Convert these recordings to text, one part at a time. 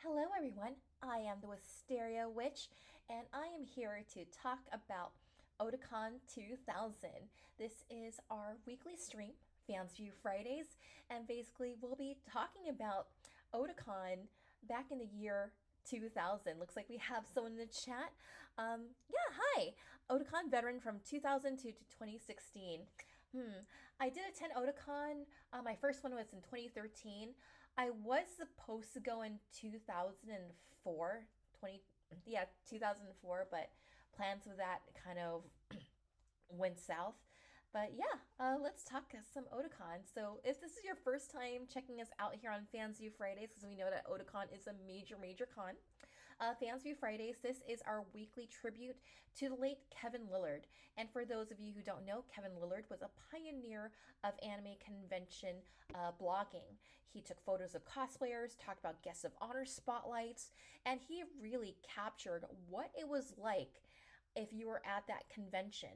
Hello, everyone. I am the Wisteria Witch, and I am here to talk about Otakon 2000. This is our weekly stream, Fansview Fridays, and basically we'll be talking about Otakon back in the year 2000. Looks like we have someone in the chat. Yeah, hi. Otakon veteran from 2002 to 2016. I did attend Otakon. My first one was in 2013. I was supposed to go in 2004, 20, yeah, 2004, but plans with that kind of went south. But yeah, let's talk some Otakon. So if this is your first time checking us out here on Fansview Fridays, because we know that Otakon is a major, major con, Fansview Fridays, this is our weekly tribute to the late Kevin Lillard. And for those of you who don't know, Kevin Lillard was a pioneer of anime convention blogging. He took photos of cosplayers, talked about guests of honor spotlights, and he really captured what it was like if you were at that convention.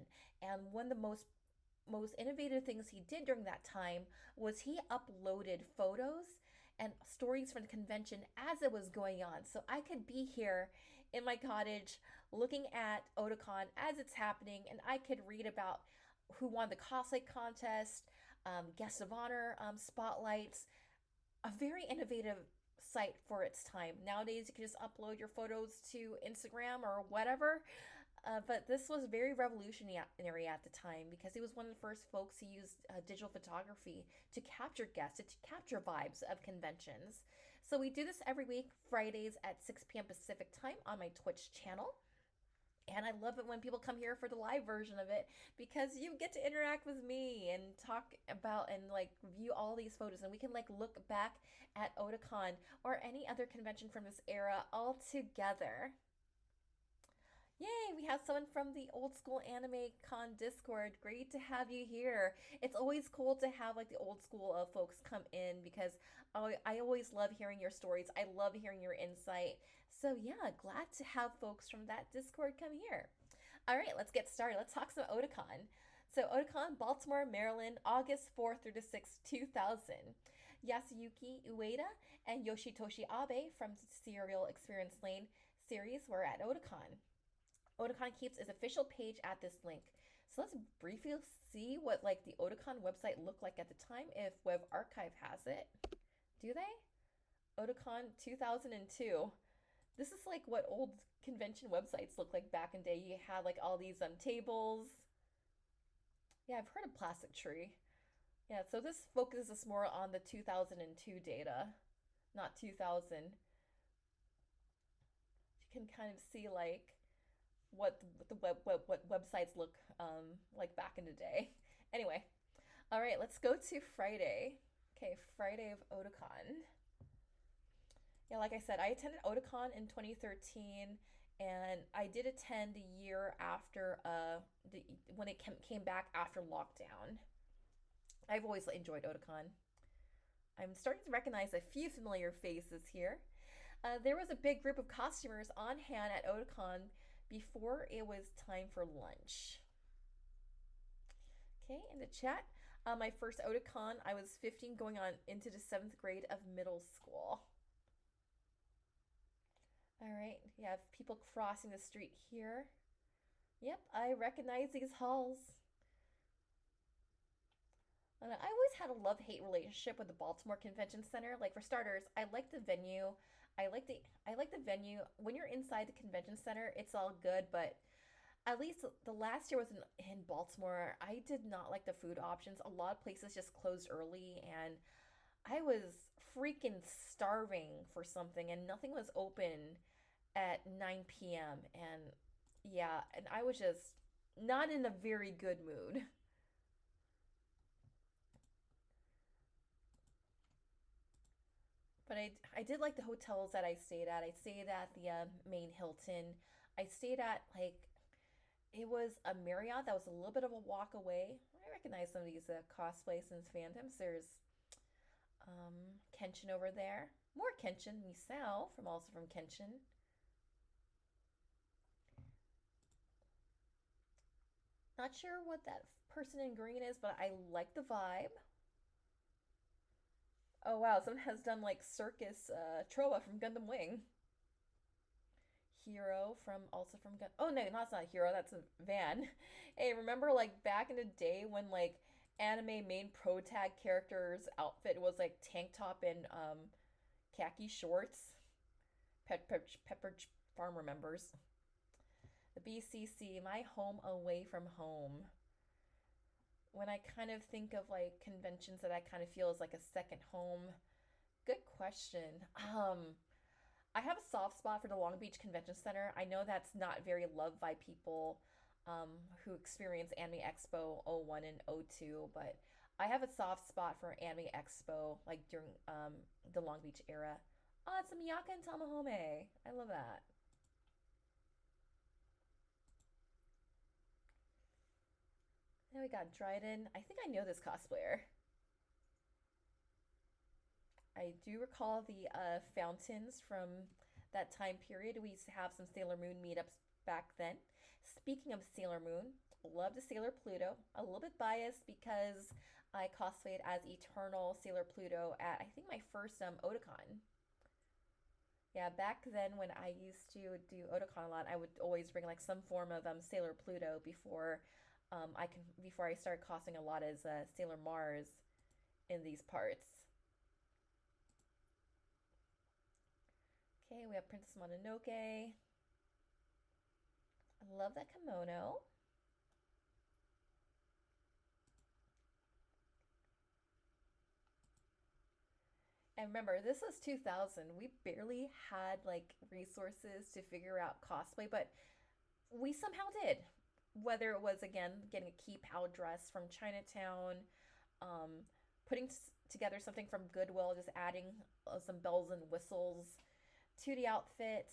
And one of the most innovative things he did during that time was he uploaded photos and stories from the convention as it was going on. So I could be here in my cottage looking at Otakon as it's happening, and I could read about who won the cosplay contest, guest of honor spotlights. A very innovative site for its time. Nowadays, you can just upload your photos to Instagram or whatever. But this was very revolutionary at the time because he was one of the first folks who used digital photography to capture guests, to capture vibes of conventions. So we do this every week, Fridays at 6 p.m. Pacific time on my Twitch channel. And I love it when people come here for the live version of it because you get to interact with me and talk about and like view all these photos, and we can like look back at Otakon or any other convention from this era all together. Yay, we have someone from the old school anime con Discord. Great to have you here. It's always cool to have like the old school of folks come in because I always love hearing your stories. I love hearing your insight. So yeah, glad to have folks from that Discord come here. All right, let's get started. Let's talk some Otakon. So Otakon, Baltimore, Maryland, August 4th through the 6th, 2000. Yasuyuki Ueda and Yoshitoshi Abe from Serial Experience Lane series were at Otakon. Otakon keeps its official page at this link. So let's briefly see what like the Otakon website looked like at the time if Web Archive has it. Do they? Otakon 2002. This is like what old convention websites look like back in the day. You had like all these tables. Yeah, I've heard of Plastic Tree. Yeah, so this focuses more on the 2002 data, not 2000. You can kind of see like what the what websites look like back in the day. Anyway, all right, let's go to Friday. Okay, Friday of Otakon. Yeah, like I said, I attended Otakon in 2013, and I did attend the year after when it came back after lockdown. I've always enjoyed Otakon. I'm starting to recognize a few familiar faces here. There was a big group of costumers on hand at Otakon before it was time for lunch. Okay, in the chat, my first Otakon, I was 15 going on into the 7th grade of middle school. All right, you have people crossing the street here. Yep, I recognize these halls. And I always had a love-hate relationship with the Baltimore Convention Center. Like for starters, I like the venue. I like the venue. When you're inside the convention center, it's all good, but at least the last year was in Baltimore. I did not like the food options. A lot of places just closed early, and I was freaking starving for something, and nothing was open at 9 p.m. And yeah, and I was just not in a very good mood. But I did like the hotels that I stayed at. I stayed at the main Hilton. I stayed at like it was a Marriott that was a little bit of a walk away. I recognize some of these cosplays and fandoms. There's Kenshin over there. More Kenshin. Misao from also from Kenshin. Not sure what that person in green is, but I like the vibe. Oh wow, someone has done like Circus Troa from Gundam Wing. Hero from also from Gun. Oh no, that's not Hero. That's a Van. Hey, remember like back in the day when like anime main pro tag character's outfit was like tank top and khaki shorts? Pepper Farm remembers. The BCC, my home away from home. When I kind of think of like conventions that I kind of feel is like a second home. Good question. I have a soft spot for the Long Beach Convention Center. I know that's not very loved by people who experience Anime Expo '01 and '02, but I have a soft spot for Anime Expo, like during the Long Beach era. Oh, it's a Miyaka and Tamahome. I love that. Then we got Dryden. I think I know this cosplayer. I do recall the fountains from that time period. We used to have some Sailor Moon meetups back then. Speaking of Sailor Moon, love the Sailor Pluto. A little bit biased because I cosplayed as Eternal Sailor Pluto at I think my first Otakon. Yeah, back then when I used to do Otakon a lot, I would always bring like some form of Sailor Pluto before I started cosplaying a lot as Sailor Mars in these parts. Okay, we have Princess Mononoke. I love that kimono. And remember, this was 2000. We barely had like resources to figure out cosplay, but we somehow did. Whether it was again getting a key pow dress from Chinatown, um, putting together something from Goodwill, just adding some bells and whistles to the outfit,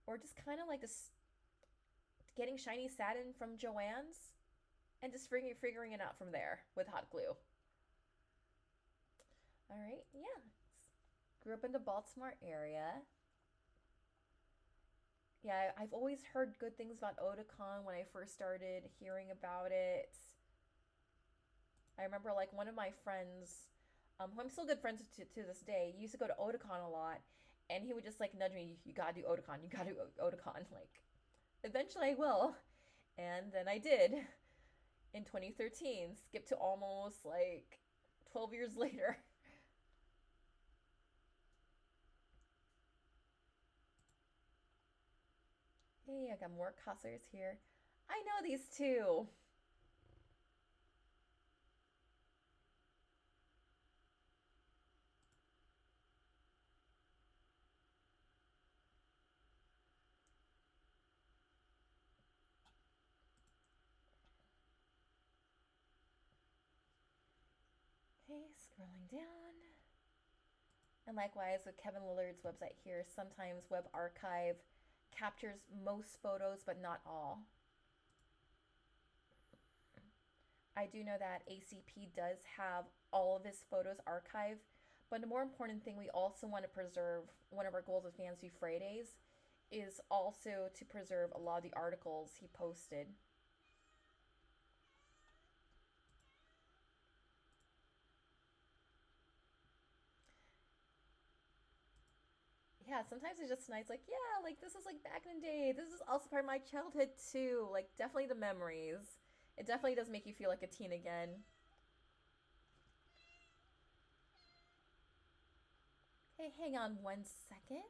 or just kind of like just getting shiny satin from Joann's and just figuring it out from there with hot glue. All right, yeah. Grew up in the Baltimore area. Yeah, I've always heard good things about Otakon when I first started hearing about it. I remember like one of my friends, who I'm still good friends to this day, used to go to Otakon a lot, and he would just like nudge me, "You gotta do Otakon, you gotta do Otakon." Like, eventually I will, and then I did in 2013. Skip to almost like 12 years later. Hey, I got more cosplayers here. I know these two. Okay, scrolling down. And likewise with Kevin Lillard's website here, sometimes Web Archive captures most photos but not all. I do know that ACP does have all of his photos archived, but the more important thing we also want to preserve, one of our goals with Fansview Fridays, is also to preserve a lot of the articles he posted. Yeah, sometimes it's just nice, like, yeah, like this is like back in the day. This is also part of my childhood too. Like, definitely the memories. It definitely does make you feel like a teen again. Hey, hang on 1 second.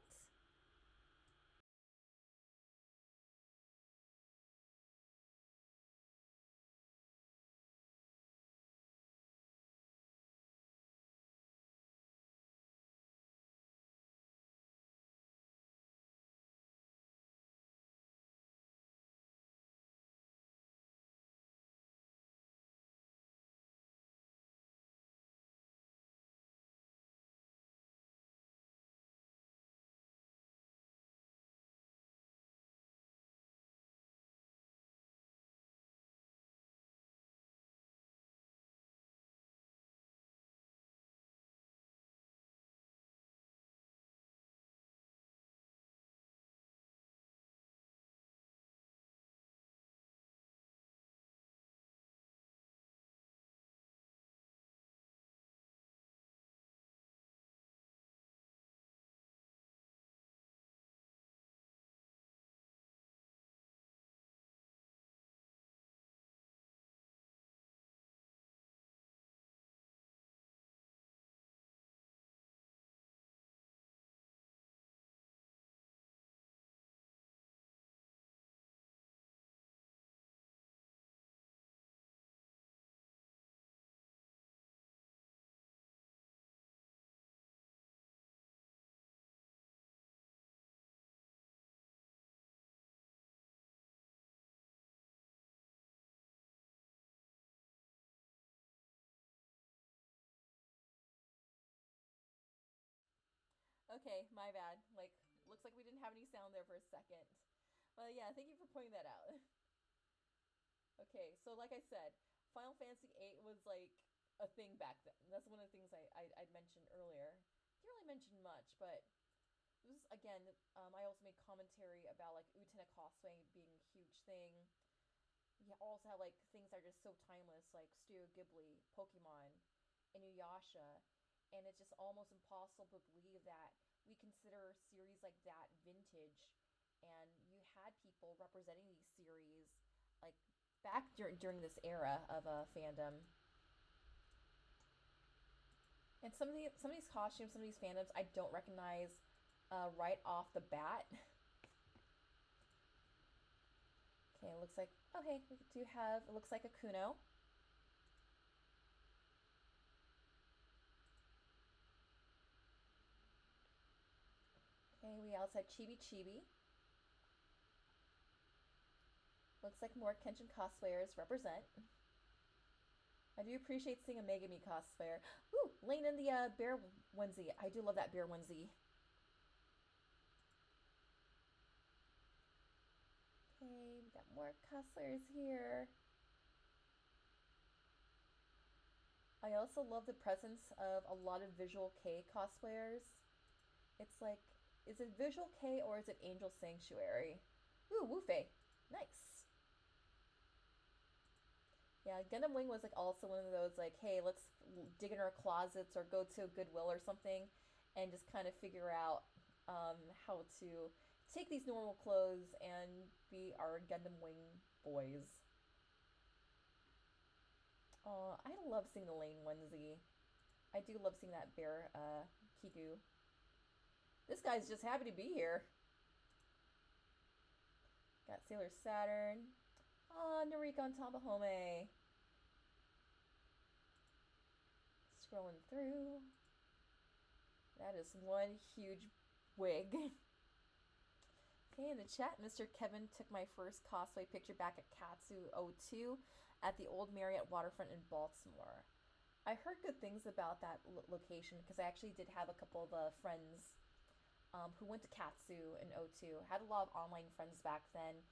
Okay, my bad. Like, looks like we didn't have any sound there for a second. Well, yeah, thank you for pointing that out. Okay, so like I said, Final Fantasy VIII was like a thing back then. That's one of the things I mentioned earlier. Didn't really mention much, but this is again. I also made commentary about like Utena cosplay being a huge thing. You also have like things that are just so timeless, like Studio Ghibli, Pokemon, Inuyasha, and it's just almost impossible to believe that we consider a series like that vintage, and you had people representing these series like back during this era of fandom. And some of these costumes, some of these fandoms, I don't recognize right off the bat. Okay, it looks like okay. We do have it looks like a Kuno. Okay, we also have Chibi Chibi. Looks like more Kenshin cosplayers represent. I do appreciate seeing a Megami cosplayer. Ooh, Lane in the bear onesie. I do love that bear onesie. Okay, we got more cosplayers here. I also love the presence of a lot of Visual K cosplayers. It's like, is it Visual K or is it Angel Sanctuary? Ooh, Wufei. Nice. Yeah, Gundam Wing was like also one of those like, hey, let's dig in our closets or go to a Goodwill or something, and just kind of figure out how to take these normal clothes and be our Gundam Wing boys. Oh, I love seeing the Lane onesie. I do love seeing that bear Kiku. This guy's just happy to be here. Got Sailor Saturn. Oh, Noriko and Tamahome. Scrolling through. That is one huge wig. Okay, in the chat, Mr. Kevin took my first cosplay picture back at Katsu '02 at the old Marriott waterfront in Baltimore. I heard good things about that location because I actually did have a couple of friends who went to Katsu in '02. Had a lot of online friends back then.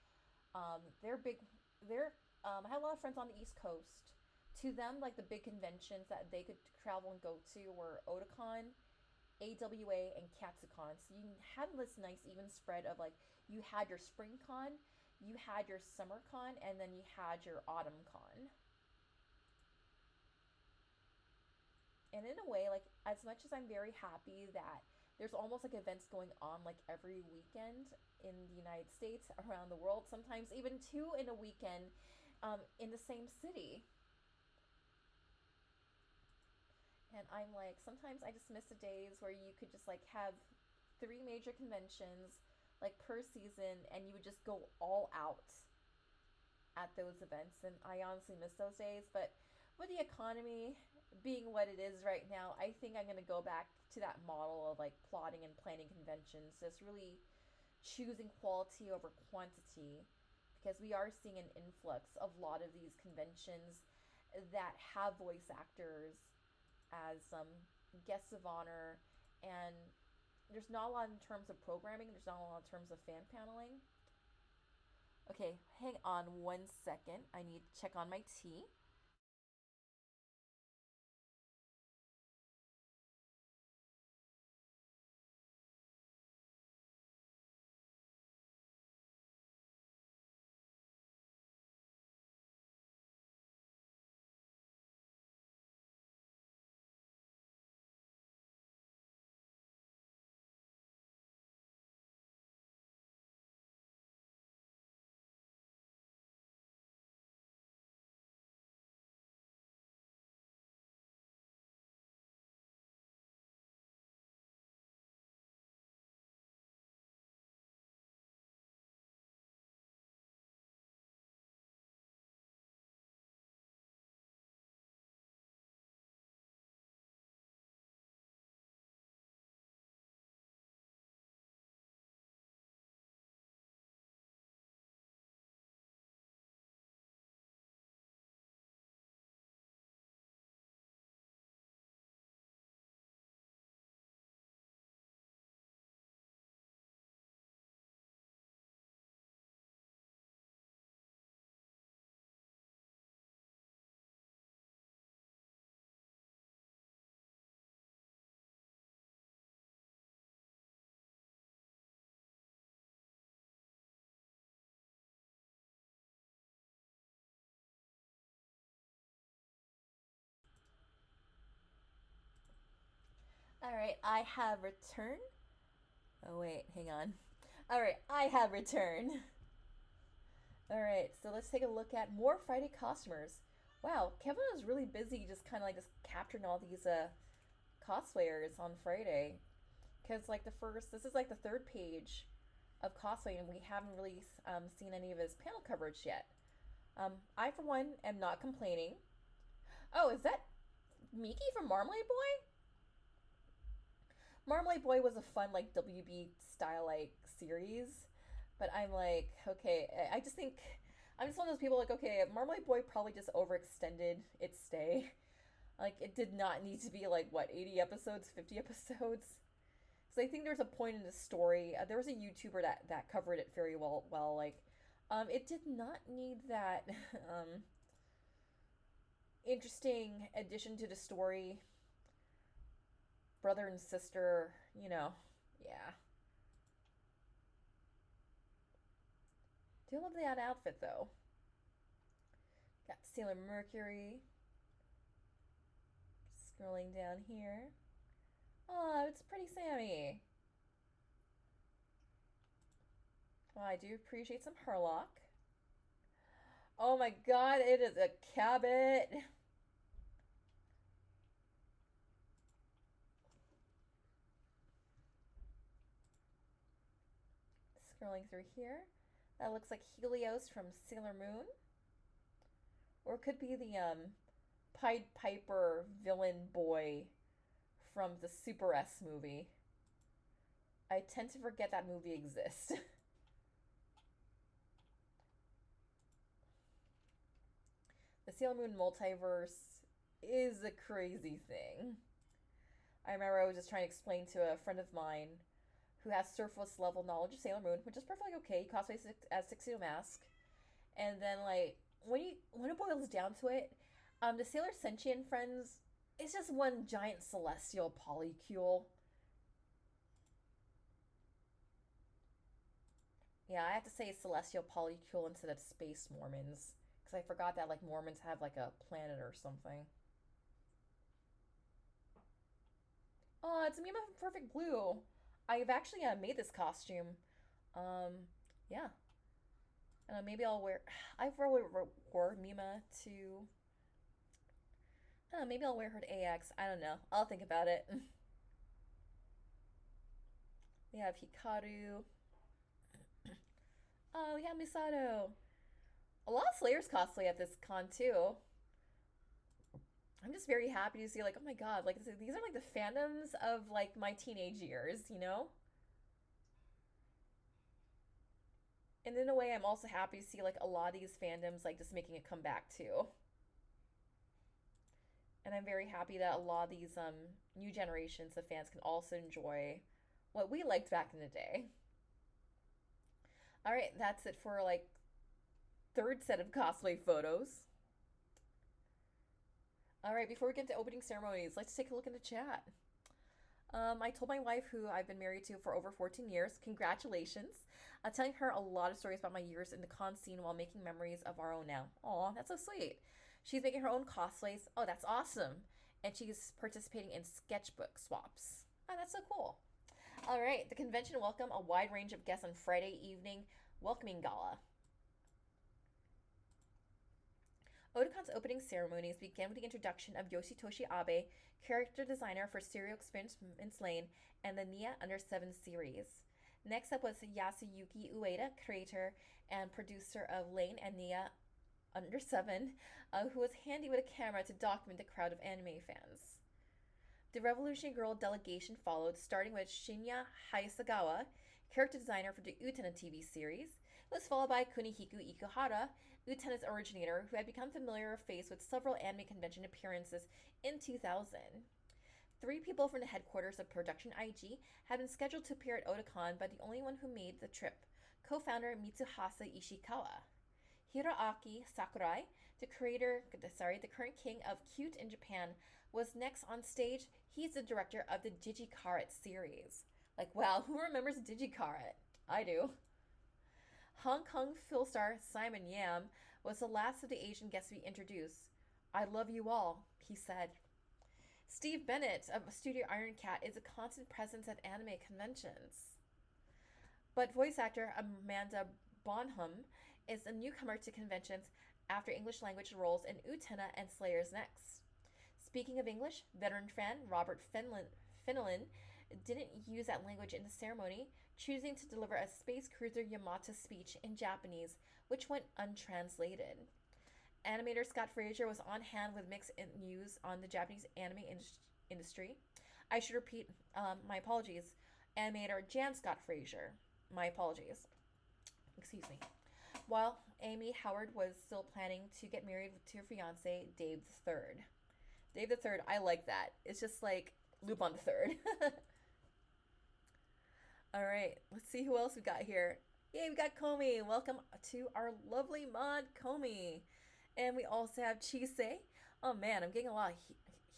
They're big. I had a lot of friends on the East Coast. To them, like the big conventions that they could travel and go to were Otakon, AWA, and Katsucon. So you had this nice even spread of like you had your spring con, you had your summer con, and then you had your autumn con. And in a way, like as much as I'm very happy that there's almost like events going on like every weekend in the United States, around the world, sometimes even two in a weekend in the same city. And I'm like, sometimes I just miss the days where you could just like have three major conventions like per season and you would just go all out at those events. And I honestly miss those days. But with the economy being what it is right now, I think I'm going to go back to that model of like plotting and planning conventions, just really choosing quality over quantity, because we are seeing an influx of a lot of these conventions that have voice actors as guests of honor, and there's not a lot in terms of programming, there's not a lot in terms of fan paneling. Okay, hang on one second. I need to check on my tea. All right, I have returned. Oh, wait, hang on. All right, I have returned. All right, so let's take a look at more Friday costumers. Wow, Kevin was really busy just kind of like just capturing all these cosplayers on Friday. Because, like, this is like the third page of cosplay, and we haven't really seen any of his panel coverage yet. I, for one, am not complaining. Oh, is that Miki from Marmalade Boy? Marmalade Boy was a fun like WB style like series, but I'm like, okay, I just think I'm just one of those people like, okay, Marmalade Boy probably just overextended its stay. Like it did not need to be like what 80 episodes, 50 episodes. So I think there's a point in the story. There was a YouTuber that covered it very well. Well, like, it did not need that interesting addition to the story, brother and sister. Yeah. Do love that outfit though. Got Sailor Mercury. Scrolling down here. Oh, it's pretty Sammy. Oh, I do appreciate some Herlock. Oh my god, it is a Cabot. Scrolling through here. That looks like Helios from Sailor Moon. Or it could be the Pied Piper villain boy from the Super S movie. I tend to forget that movie exists. The Sailor Moon multiverse is a crazy thing. I remember I was just trying to explain to a friend of mine who has surface level knowledge of Sailor Moon, which is perfectly okay. He cosplays as Tuxedo Mask, and then like when it boils down to it, the Sailor Sentient friends, it's just one giant celestial polycule. Yeah, I have to say celestial polycule instead of space Mormons because I forgot that like Mormons have like a planet or something. Oh, it's Mima from Perfect Blue. I've actually made this costume. Um, yeah. Maybe I'll wear. I've really wore Mima to. Maybe I'll wear her to AX. I don't know. I'll think about it. We have Hikaru. Oh, we have Misato. A lot of Slayers cosplay at this con too. I'm just very happy to see like, oh my god, like these are like the fandoms of like my teenage years. And in a way, I'm also happy to see like a lot of these fandoms like just making a comeback too. And I'm very happy that a lot of these new generations of fans can also enjoy what we liked back in the day. All right, that's it for like third set of cosplay photos. All right, before we get into opening ceremonies, let's take a look in the chat. I told my wife, who I've been married to for over 14 years, congratulations. Telling her a lot of stories about my years in the con scene while making memories of our own now. Aw, that's so sweet. She's making her own cosplays. Oh, that's awesome. And she's participating in sketchbook swaps. Oh, that's so cool. All right, the convention welcomed a wide range of guests on Friday evening welcoming gala. Otakon's opening ceremonies began with the introduction of Yoshitoshi Abe, character designer for Stereo Experience Lane and the Nia Under 7 series. Next up was Yasuyuki Ueda, creator and producer of Lane and Nia Under 7, who was handy with a camera to document the crowd of anime fans. The Revolutionary Girl delegation followed, starting with Shinya Hayasagawa, character designer for the Utena TV series. It was followed by Kunihiku Ikuhara, Utena's originator, who had become familiar face with several anime convention appearances in 2000. Three people from the headquarters of Production IG had been scheduled to appear at Otakon, but the only one who made the trip, co-founder Mitsuhasa Ishikawa. Hiroaki Sakurai, the current king of cute in Japan, was next on stage. He's the director of the Digikaret series. Like, wow, who remembers Digikaret? I do. Hong Kong film star Simon Yam was the last of the Asian guests to be introduced. I love you all, he said. Steve Bennett of Studio Iron Cat is a constant presence at anime conventions. But voice actor Amanda Bonham is a newcomer to conventions after English language roles in Utena and Slayer's Next. Speaking of English, veteran fan Robert Finnelan didn't use that language in the ceremony, choosing to deliver a Space Cruiser Yamata speech in Japanese, which went untranslated. Animator Scott Fraser was on hand with mixed news on the Japanese anime industry. I should repeat, my apologies. Animator Jan Scott Fraser. My apologies. Excuse me. While Amy Howard was still planning to get married to her fiance, Dave the Third. Dave the Third, I like that. It's just like Lupin the Third. All right, let's see who else we got here. Yay, we got Komi. Welcome to our lovely mod, Komi. And we also have Chise. Oh man, I'm getting a lot of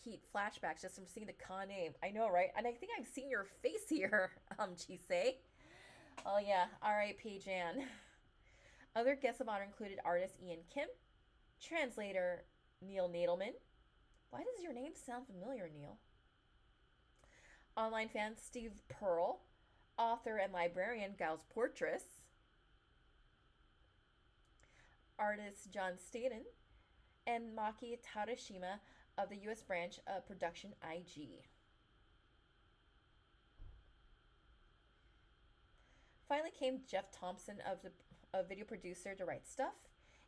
heat flashbacks just from seeing the Ka name. I know, right? And I think I've seen your face here, Chise. Oh yeah, R.I.P. Jan. Other guests of honor included artist Ian Kim, translator Neil Nadelman. Why does your name sound familiar, Neil? Online fan Steve Pearl, author and librarian Giles Portress, artist John Staden, and Maki Tarashima of the U.S. branch of Production IG. Finally came Jeff Thompson of video producer To Write Stuff,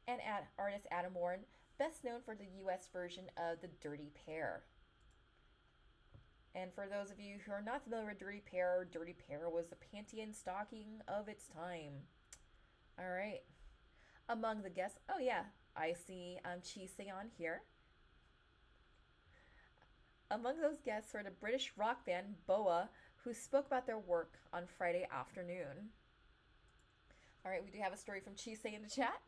and artist Adam Warren, best known for the U.S. version of The Dirty Pair. And for those of you who are not familiar with Dirty Pair was the panty and stocking of its time. All right. Among the guests, oh yeah, I see Chise on here. Among those guests were the British rock band Boa, who spoke about their work on Friday afternoon. All right, we do have a story from Chise in the chat.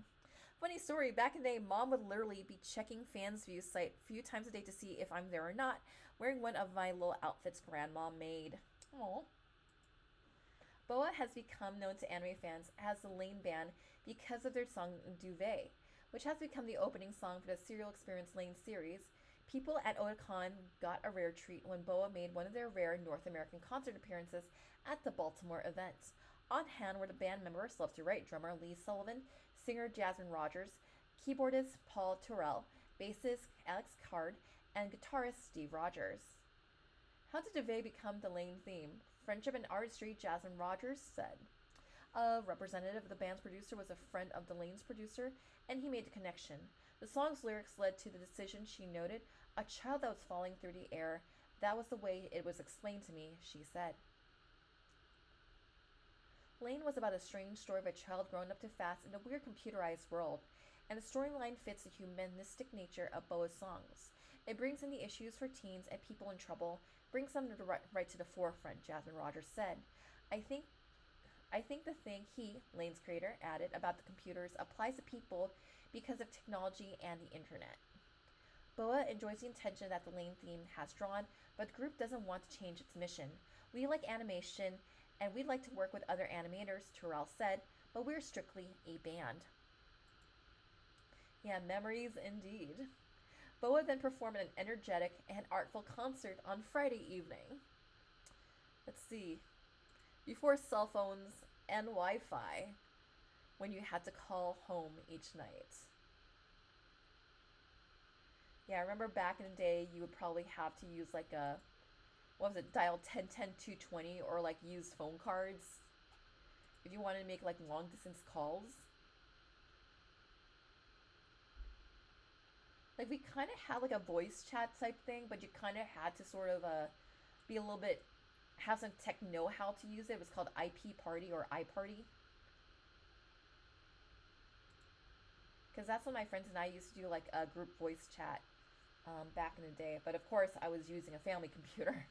Funny story, back in the day, Mom would literally be checking Fansview site a few times a day to see if I'm there or not, wearing one of my little outfits Grandma made. Aww. Boa has become known to anime fans as the Lane Band because of their song Duvet, which has become the opening song for the Serial Experience Lane series. People at Otakon got a rare treat when Boa made one of their rare North American concert appearances at the Baltimore event. On hand were the band members Love to Write drummer Lee Sullivan, singer Jasmine Rogers, keyboardist Paul Terrell, bassist Alex Card, and guitarist Steve Rogers. How did Duvet become the Lane theme? Friendship and artistry, Jasmine Rogers said. A representative of the band's producer was a friend of the Lane's producer, and he made the connection. The song's lyrics led to the decision, she noted, a child that was falling through the air. That was the way it was explained to me, she said. Lane was about a strange story of a child growing up too fast in a weird computerized world, and the storyline fits the humanistic nature of Boa's songs. It brings in the issues for teens and people in trouble, brings them right to the forefront, Jasmine Rogers said. I think the thing he, Lane's creator, added about the computers applies to people because of technology and the internet. Boa enjoys the intention that the Lane theme has drawn, but the group doesn't want to change its mission. We like animation, and we'd like to work with other animators, Terrell said, but we're strictly a band. Yeah, memories indeed. Boa then performed an energetic and artful concert on Friday evening. Let's see. Before cell phones and Wi-Fi, when you had to call home each night. Yeah, I remember back in the day, you would probably have to use like a, what was it, dial 1010-220, or like use phone cards if you wanted to make like long distance calls. Like we kind of had like a voice chat type thing, but you kind of had to sort of be a little bit, have some tech know-how to use it. It was called IP Party or iParty. Because that's when my friends and I used to do like a group voice chat back in the day. But of course, I was using a family computer,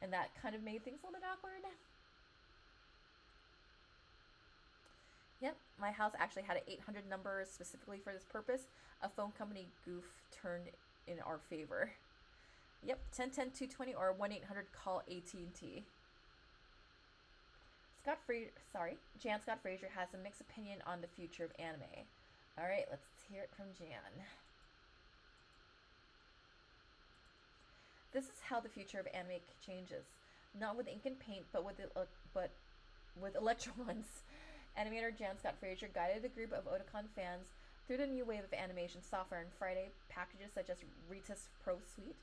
and that kind of made things a little bit awkward. Yep, my house actually had an 800 number specifically for this purpose. A phone company goof turned in our favor. Yep, 1010-220 or 1-800-CALL AT&T. Jan Scott Fraser has a mixed opinion on the future of anime. All right, let's hear it from Jan. This is how the future of anime changes, not with ink and paint, but with electrons. Animator Jan Scott Frazier guided a group of Otakon fans through the new wave of animation software and Friday packages such as Rita's Pro Suite.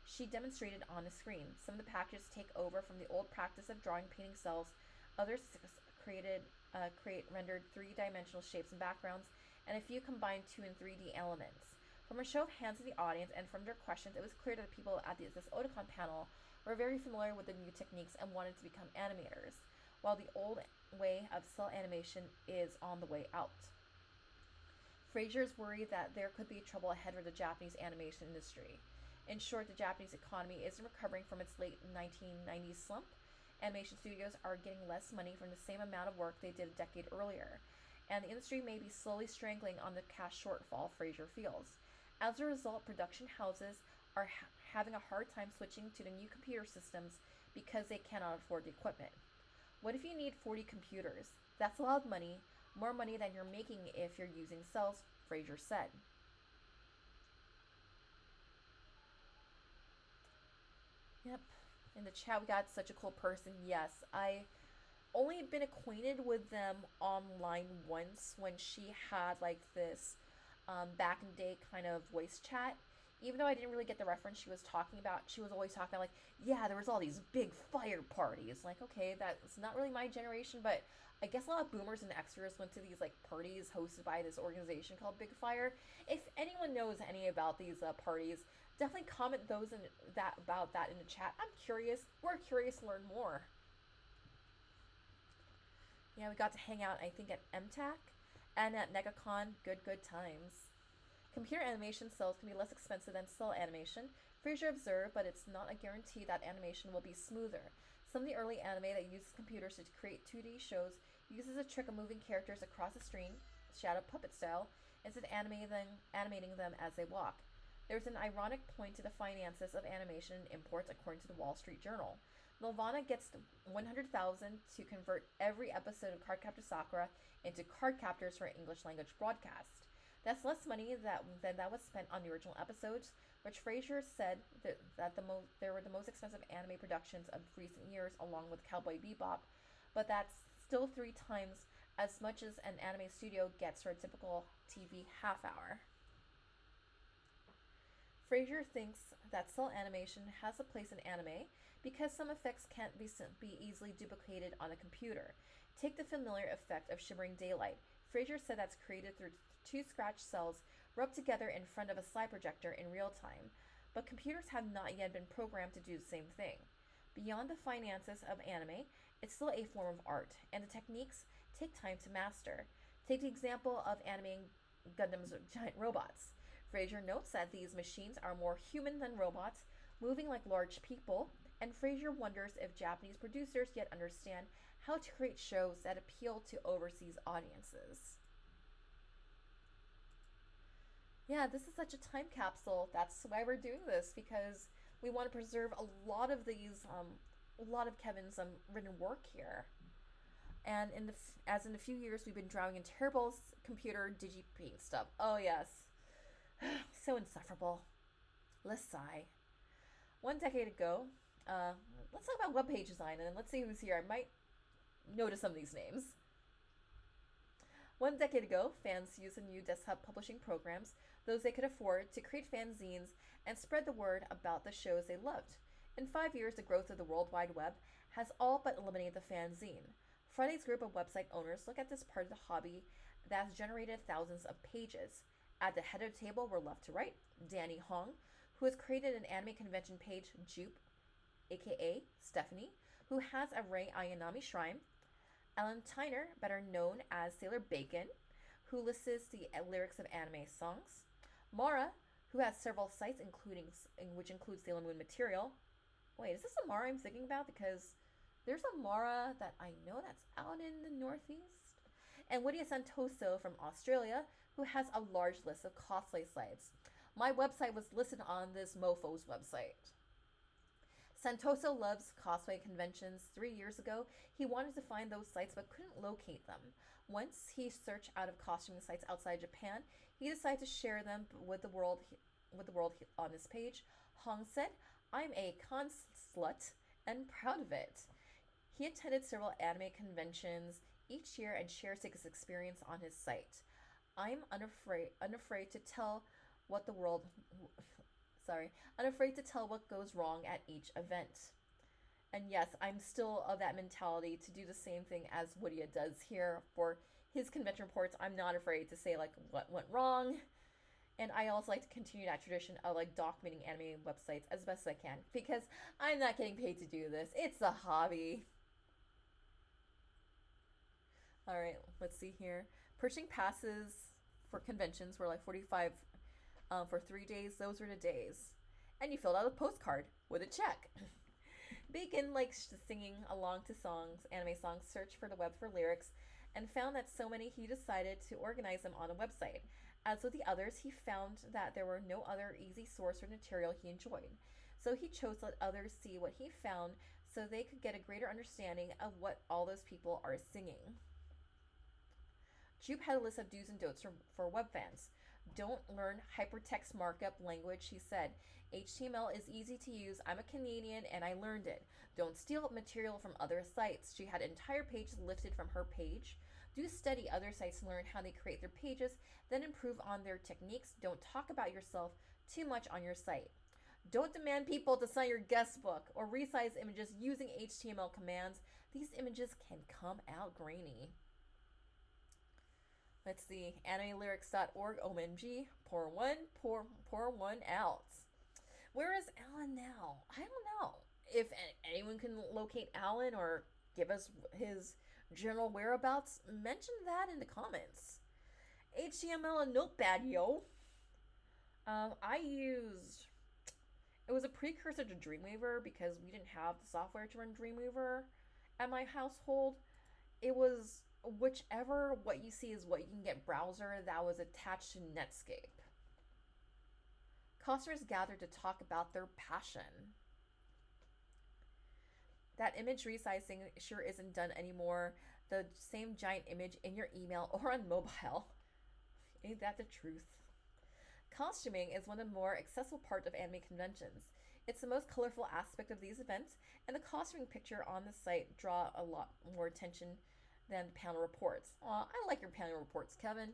She demonstrated on the screen. Some of the packages take over from the old practice of drawing painting cells. Others create rendered three-dimensional shapes and backgrounds, and a few combined 2 and 3D elements. From a show of hands in the audience and from their questions, it was clear that the people at this Otakon panel were very familiar with the new techniques and wanted to become animators, while the old way of cell animation is on the way out. Frazier is worried that there could be trouble ahead for the Japanese animation industry. In short, the Japanese economy isn't recovering from its late 1990s slump. Animation studios are getting less money from the same amount of work they did a decade earlier, and the industry may be slowly strangling on the cash shortfall, Frazier feels. As a result, production houses are having a hard time switching to the new computer systems because they cannot afford the equipment. What if you need 40 computers? That's a lot of money, more money than you're making if you're using cells, Frazier said. Yep. In the chat, we got such a cool person. Yes, I only been acquainted with them online once when she had like this back in the day kind of voice chat. Even though I didn't really get the reference she was talking about, she was always talking about like, yeah, there was all these big fire parties. Like, okay, that's not really my generation, but I guess a lot of boomers and extras went to these like parties hosted by this organization called Big Fire. If anyone knows any about these parties, definitely comment those in about that in the chat. I'm curious. We're curious to learn more. Yeah, we got to hang out, I think, at MTAC and at NegaCon. Good times. Computer animation cells can be less expensive than cell animation, Frazier observed, but it's not a guarantee that animation will be smoother. Some of the early anime that uses computers to create 2D shows uses a trick of moving characters across the screen, shadow puppet style, instead of animating them as they walk. There's an ironic point to the finances of animation and imports, according to the Wall Street Journal. Nelvana gets $100,000 to convert every episode of Cardcaptor Sakura into Cardcaptors for English language broadcast. That's less money than that was spent on the original episodes, which Frazier said that they were the most expensive anime productions of recent years, along with Cowboy Bebop, but that's still 3 times as much as an anime studio gets for a typical TV half hour. Frazier thinks that cell animation has a place in anime because some effects can't be easily duplicated on a computer. Take the familiar effect of shimmering daylight. Frazier said that's created through 2 scratch cells rubbed together in front of a slide projector in real time, but computers have not yet been programmed to do the same thing. Beyond the finances of anime, it's still a form of art, and the techniques take time to master. Take the example of animating Gundam's giant robots. Frazier notes that these machines are more human than robots, moving like large people, and Frazier wonders if Japanese producers yet understand how to create shows that appeal to overseas audiences. Yeah, this is such a time capsule. That's why we're doing this, because we want to preserve a lot of a lot of Kevin's written work here. And as in a few years, we've been drawing in terrible computer digipaint stuff. Oh yes, so insufferable. Let's sigh. 1 decade ago, let's talk about web page design, and let's see who's here. I might notice some of these names. 1 decade ago, fans used the new desktop publishing programs, those they could afford, to create fanzines and spread the word about the shows they loved. In 5 years, the growth of the World Wide Web has all but eliminated the fanzine. Friday's group of website owners look at this part of the hobby that has generated thousands of pages. At the head of the table, we're left to right, Danny Hong, who has created an anime convention page, Jupe, aka Stephanie, who has a Rei Ayanami shrine, Alan Tyner, better known as Sailor Bacon, who lists the lyrics of anime songs, Mara, who has several sites which includes Sailor Moon material. Wait, is this a Mara I'm thinking about? Because there's a Mara that I know that's out in the Northeast. And Lydia Santoso from Australia, who has a large list of cosplay sites. My website was listed on this mofo's website. Santoso loves cosplay conventions. 3 years ago, he wanted to find those sites but couldn't locate them. Once he searched out of costuming sites outside Japan, he decided to share them with the world on his page. Hong said, I'm a con slut and proud of it. He attended several anime conventions each year and shares his experience on his site. I'm unafraid to tell what the world sorry, unafraid to tell what goes wrong at each event. And yes, I'm still of that mentality to do the same thing as Woodia does here for his convention reports. I'm not afraid to say like what went wrong. And I also like to continue that tradition of like documenting anime websites as best as I can because I'm not getting paid to do this. It's a hobby. All right, let's see here. Purchasing passes for conventions were like 45 for 3 days. Those were the days. And you filled out a postcard with a check. Bacon likes singing along to songs, anime songs, searched for the web for lyrics, and found that so many he decided to organize them on a website. As with the others, he found that there were no other easy source or material he enjoyed. So he chose to let others see what he found so they could get a greater understanding of what all those people are singing. Jupe had a list of do's and don'ts for web fans. Don't learn hypertext markup language, he said. HTML is easy to use. I'm a Canadian and I learned it. Don't steal material from other sites. She had entire pages lifted from her page. Do study other sites and learn how they create their pages, then improve on their techniques. Don't talk about yourself too much on your site. Don't demand people to sign your guest book or resize images using HTML commands. These images can come out grainy. Let's see, animelyrics.org, OMG, pour one out. Where is Alan now? I don't know. If anyone can locate Alan or give us his general whereabouts, mention that in the comments. HTML and Notepad, yo. It was a precursor to Dreamweaver because we didn't have the software to run Dreamweaver at my household. It was whichever what you see is what you can get browser that was attached to Netscape. Customers gathered to talk about their passion. That image resizing sure isn't done anymore. The same giant image in your email or on mobile. Ain't that the truth? Costuming is one of the more accessible parts of anime conventions. It's the most colorful aspect of these events, and the costuming picture on the site draw a lot more attention than panel reports. Aw, I like your panel reports, Kevin.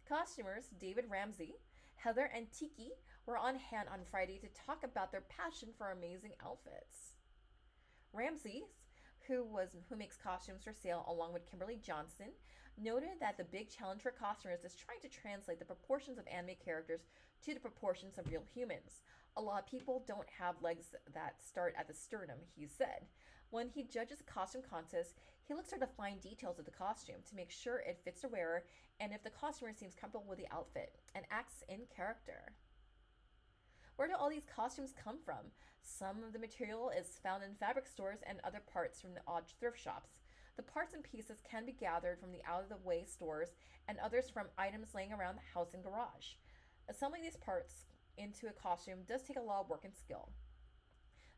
Costumers David Ramsey, Heather, and Tiki were on hand on Friday to talk about their passion for amazing outfits. Ramsey, who makes costumes for sale along with Kimberly Johnson, noted that the big challenge for costumers is trying to translate the proportions of anime characters to the proportions of real humans. A lot of people don't have legs that start at the sternum, he said. When he judges a costume contest, he looks for the fine details of the costume to make sure it fits the wearer and if the costumer seems comfortable with the outfit and acts in character. Where do all these costumes come from? Some of the material is found in fabric stores and other parts from the odd thrift shops. The parts and pieces can be gathered from the out-of-the-way stores and others from items laying around the house and garage. Assembling these parts into a costume does take a lot of work and skill.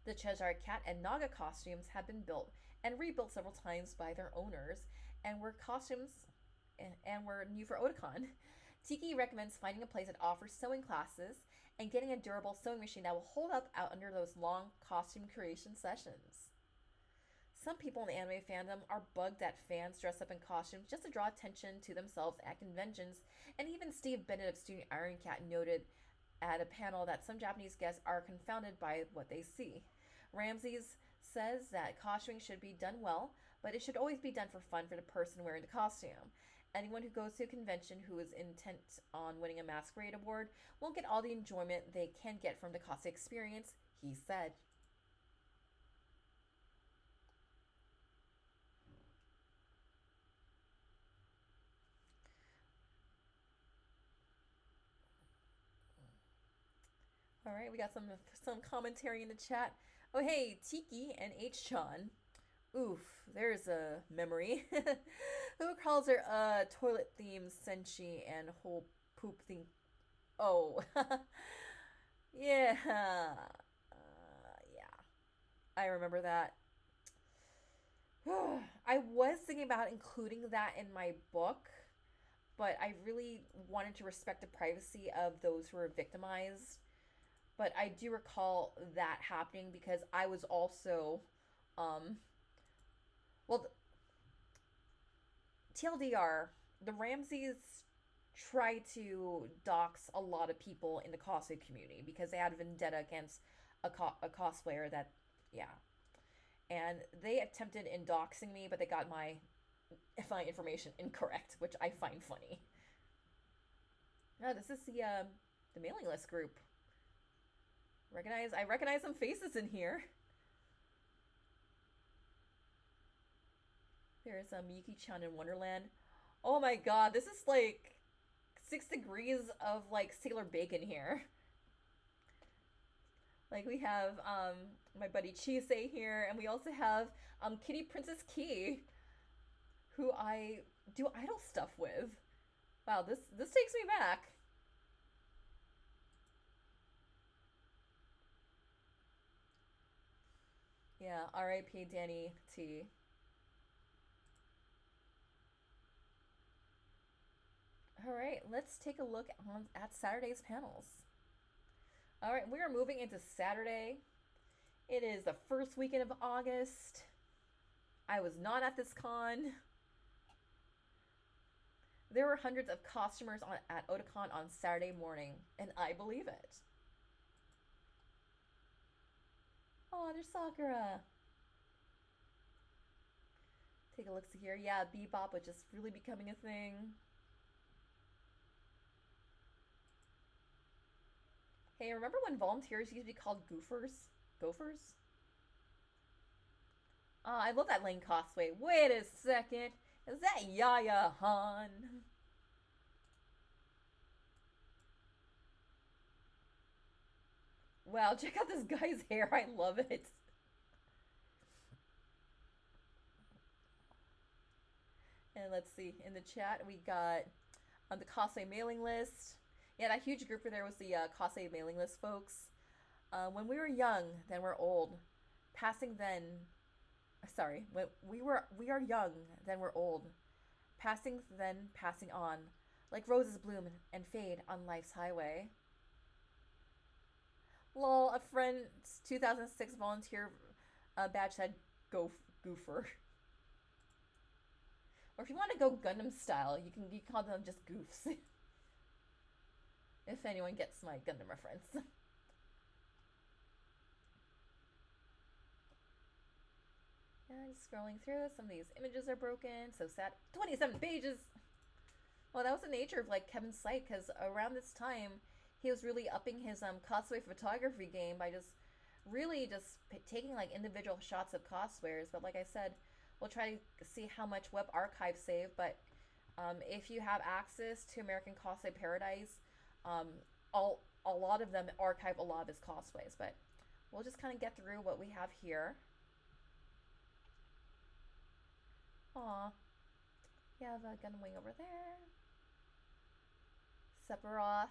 The Cheshire Cat and Naga costumes have been built and rebuilt several times by their owners and were new for Otakon. Tiki recommends finding a place that offers sewing classes and getting a durable sewing machine that will hold up out under those long costume creation sessions. Some people in the anime fandom are bugged that fans dress up in costumes just to draw attention to themselves at conventions, and even Steve Bennett of Student Iron Cat noted at a panel that some Japanese guests are confounded by what they see. Ramses says that costuming should be done well, but it should always be done for fun for the person wearing the costume. Anyone who goes to a convention who is intent on winning a masquerade award won't get all the enjoyment they can get from the cosplay experience, he said. All right, we got some commentary in the chat. Oh hey, Tiki and H-chan. Oof, there's a memory. Who calls her toilet theme senshi and whole poop thing? Oh, yeah, yeah. I remember that. I was thinking about including that in my book, but I really wanted to respect the privacy of those who were victimized but I do recall that happening because I was also, um, well, TLDR, the Ramses tried to dox a lot of people in the cosplay community because they had a vendetta against a cosplayer that, yeah. And they attempted in doxing me, but they got my information incorrect, which I find funny. No, this is the mailing list group. I recognize some faces in here. There's Yuki-chan in Wonderland. Oh my god, this is like 6 degrees of like Sailor Bacon here. Like we have my buddy Chisei here, and we also have Kitty Princess Key, who I do idol stuff with. Wow, this takes me back. Yeah, R.I.P. Danny T. All right, let's take a look at Saturday's panels. All right, we are moving into Saturday. It is the first weekend of August. I was not at this con. There were hundreds of costumers at Otakon on Saturday morning, and I believe it. Oh, there's Sakura. Take a look here. Yeah, Bebop was just really becoming a thing. Hey, remember when volunteers used to be called goofers? Gophers? I love that Lane cosplay. Wait a second. Is that Yaya Han? Wow, check out this guy's hair. I love it. And let's see. In the chat, we got the cosplay mailing list. Yeah, that huge group there was the cosplay mailing list folks. When we were young, then we're old. Passing then. Sorry, when we are young, then we're old. Passing then passing on, like roses bloom and fade on life's highway. Lol, a friend's 2006 volunteer badge said goofer. Or if you want to go Gundam style, you can call them just goofs. If anyone gets my Gundam reference. And scrolling through, some of these images are broken. So sad. 27 pages! Well, that was the nature of like Kevin's site, because around this time, he was really upping his cosplay photography game by just really just taking like individual shots of cosplayers. But like I said, we'll try to see how much web archive save. But if you have access to American Cosplay Paradise, a lot of them archive a lot of his cosplays. But we'll just kind of get through what we have here. Aw. You have a Gundam Wing over there. Sephiroth.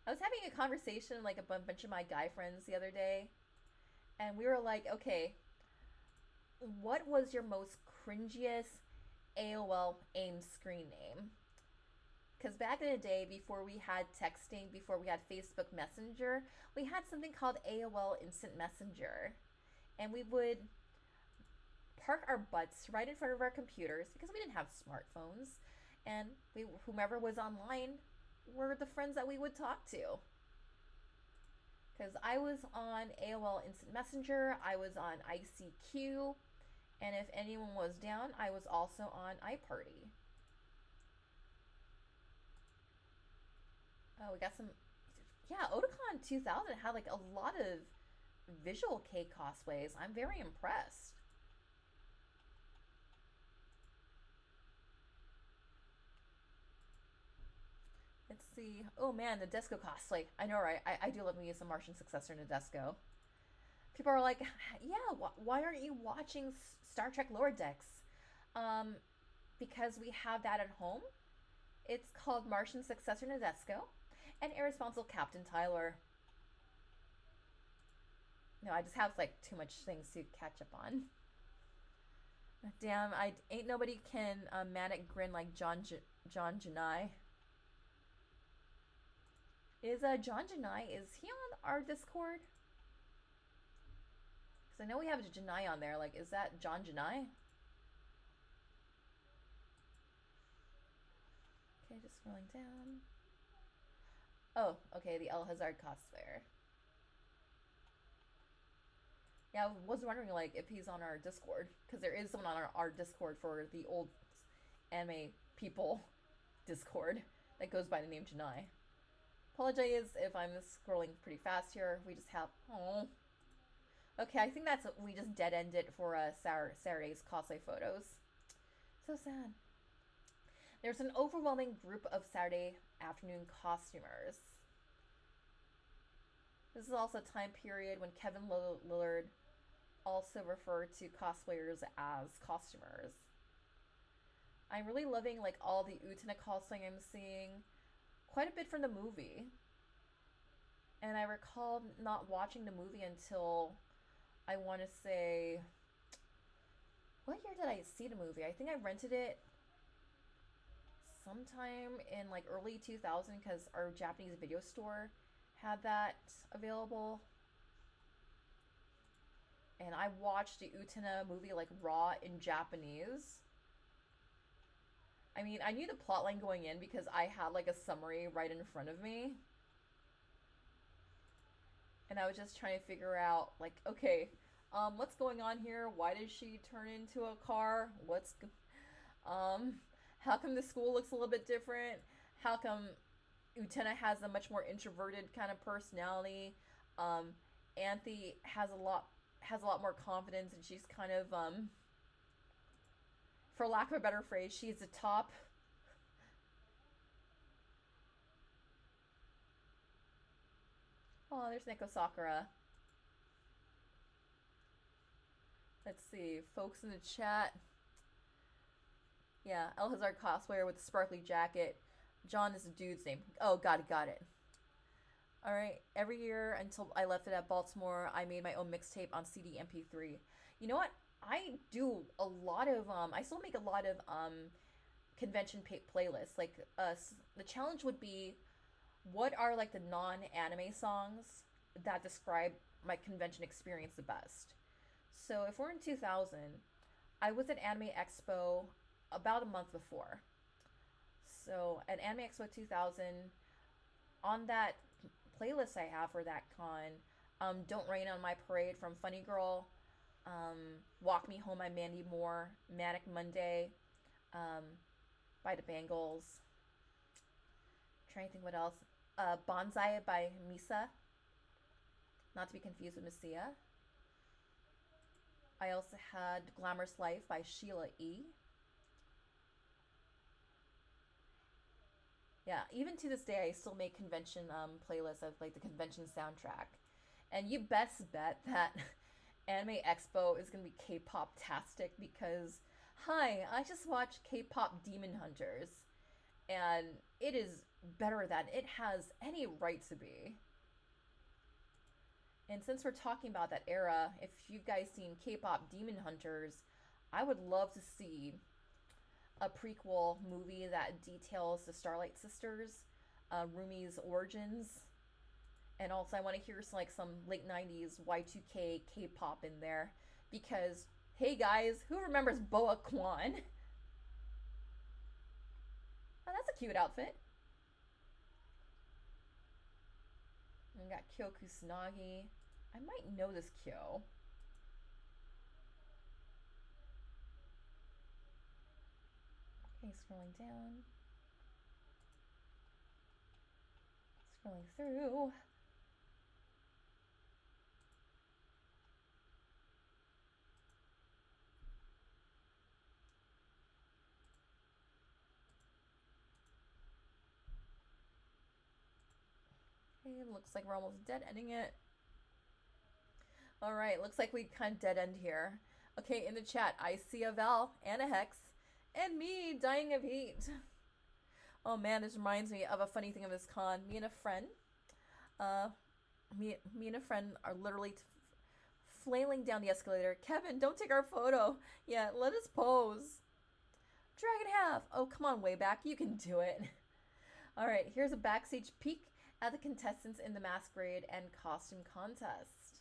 I was having a conversation like a bunch of my guy friends the other day, and we were like, okay, what was your most cringiest AOL AIM screen name? Because back in the day, before we had texting, before we had Facebook Messenger, we had something called AOL Instant Messenger. And we would park our butts right in front of our computers because we didn't have smartphones. And whomever was online were the friends that we would talk to. Because I was on AOL Instant Messenger, I was on ICQ, and if anyone was down, I was also on iParty. Oh, we got some. Yeah, Otakon 2000 had like a lot of visual K cosplays. I'm very impressed. Let's see. Oh man, Nadeshiko cosplay. I know, right? I do love me some Martian successor Nadeshiko. People are like, yeah, why aren't you watching Star Trek Lower Decks? Because we have that at home. It's called Martian Successor Nadeshiko and Irresponsible Captain Tyler. No, I just have like too much things to catch up on. Damn, ain't nobody can manic grin like John Janai. Is John Janai, is he on our Discord? Because I know we have a Janai on there. Like, is that John Janai? Okay, just scrolling down. Oh, okay, the El Hazard cosplayer. Yeah, I was wondering like if he's on our Discord because there is someone on our Discord for the old anime people Discord that goes by the name Janai. Apologize if I'm scrolling pretty fast here. We just have oh. Okay, I think that's we just dead ended for Saturday's cosplay photos. So sad. There's an overwhelming group of Saturday afternoon costumers. This is also a time period when Kevin Lillard also referred to cosplayers as costumers. I'm really loving like all the Utena cosplay I'm seeing. Quite a bit from the movie. And I recall not watching the movie until I want to say what year did I see the movie? I think I rented it sometime in like early 2000 because our Japanese video store had that available. And I watched the Utena movie like raw in Japanese. I mean, I knew the plotline going in because I had like a summary right in front of me. And I was just trying to figure out like, okay, what's going on here? Why did she turn into a car? How come the school looks a little bit different? How come Utena has a much more introverted kind of personality? Anthe has a lot more confidence, and she's kind of for lack of a better phrase, she's the top. Oh, there's Neko Sakura. Let's see, folks in the chat. Yeah, El Hazard cosplayer with the sparkly jacket. John is the dude's name. Oh, got it. Alright, every year until I left it at Baltimore, I made my own mixtape on CD MP3. You know what? I do a lot of, I still make a lot of convention playlists. Like, the challenge would be, what are like the non-anime songs that describe my convention experience the best? So if we're in 2000, I was at Anime Expo about a month before. So at Anime Expo 2000, on that playlist I have for that con, Don't Rain on My Parade from Funny Girl, Walk Me Home by Mandy Moore, Manic Monday by the Bangles. I'm trying to think what else. Bonsai by Misa, not to be confused with Misia. I also had Glamorous Life by Sheila E. Yeah, even to this day, I still make convention playlists of like the convention soundtrack. And you best bet that Anime Expo is going to be K-pop-tastic because, hi, I just watched K-pop Demon Hunters. And it is better than it has any right to be. And since we're talking about that era, if you guys seen K-pop Demon Hunters, I would love to see a prequel movie that details the Starlight Sisters, Rumi's origins, and also I want to hear some late 90s Y2K K-pop in there because, hey guys, who remembers Boa Kwan? Oh, that's a cute outfit. We got Kyo Kusanagi. I might know this Kyo. Okay, scrolling down. Scrolling through. Okay, looks like we're almost dead ending it. Alright, looks like we kind of dead end here. Okay, in the chat, I see a Val and a Hex, and me dying of heat. Oh man, this reminds me of a funny thing of this con. Me and a friend are literally flailing down the escalator. Kevin, don't take our photo. Yeah, let us pose. Dragon half. Oh, come on, way back. You can do it. Alright, here's a backstage peek at the contestants in the masquerade and costume contest.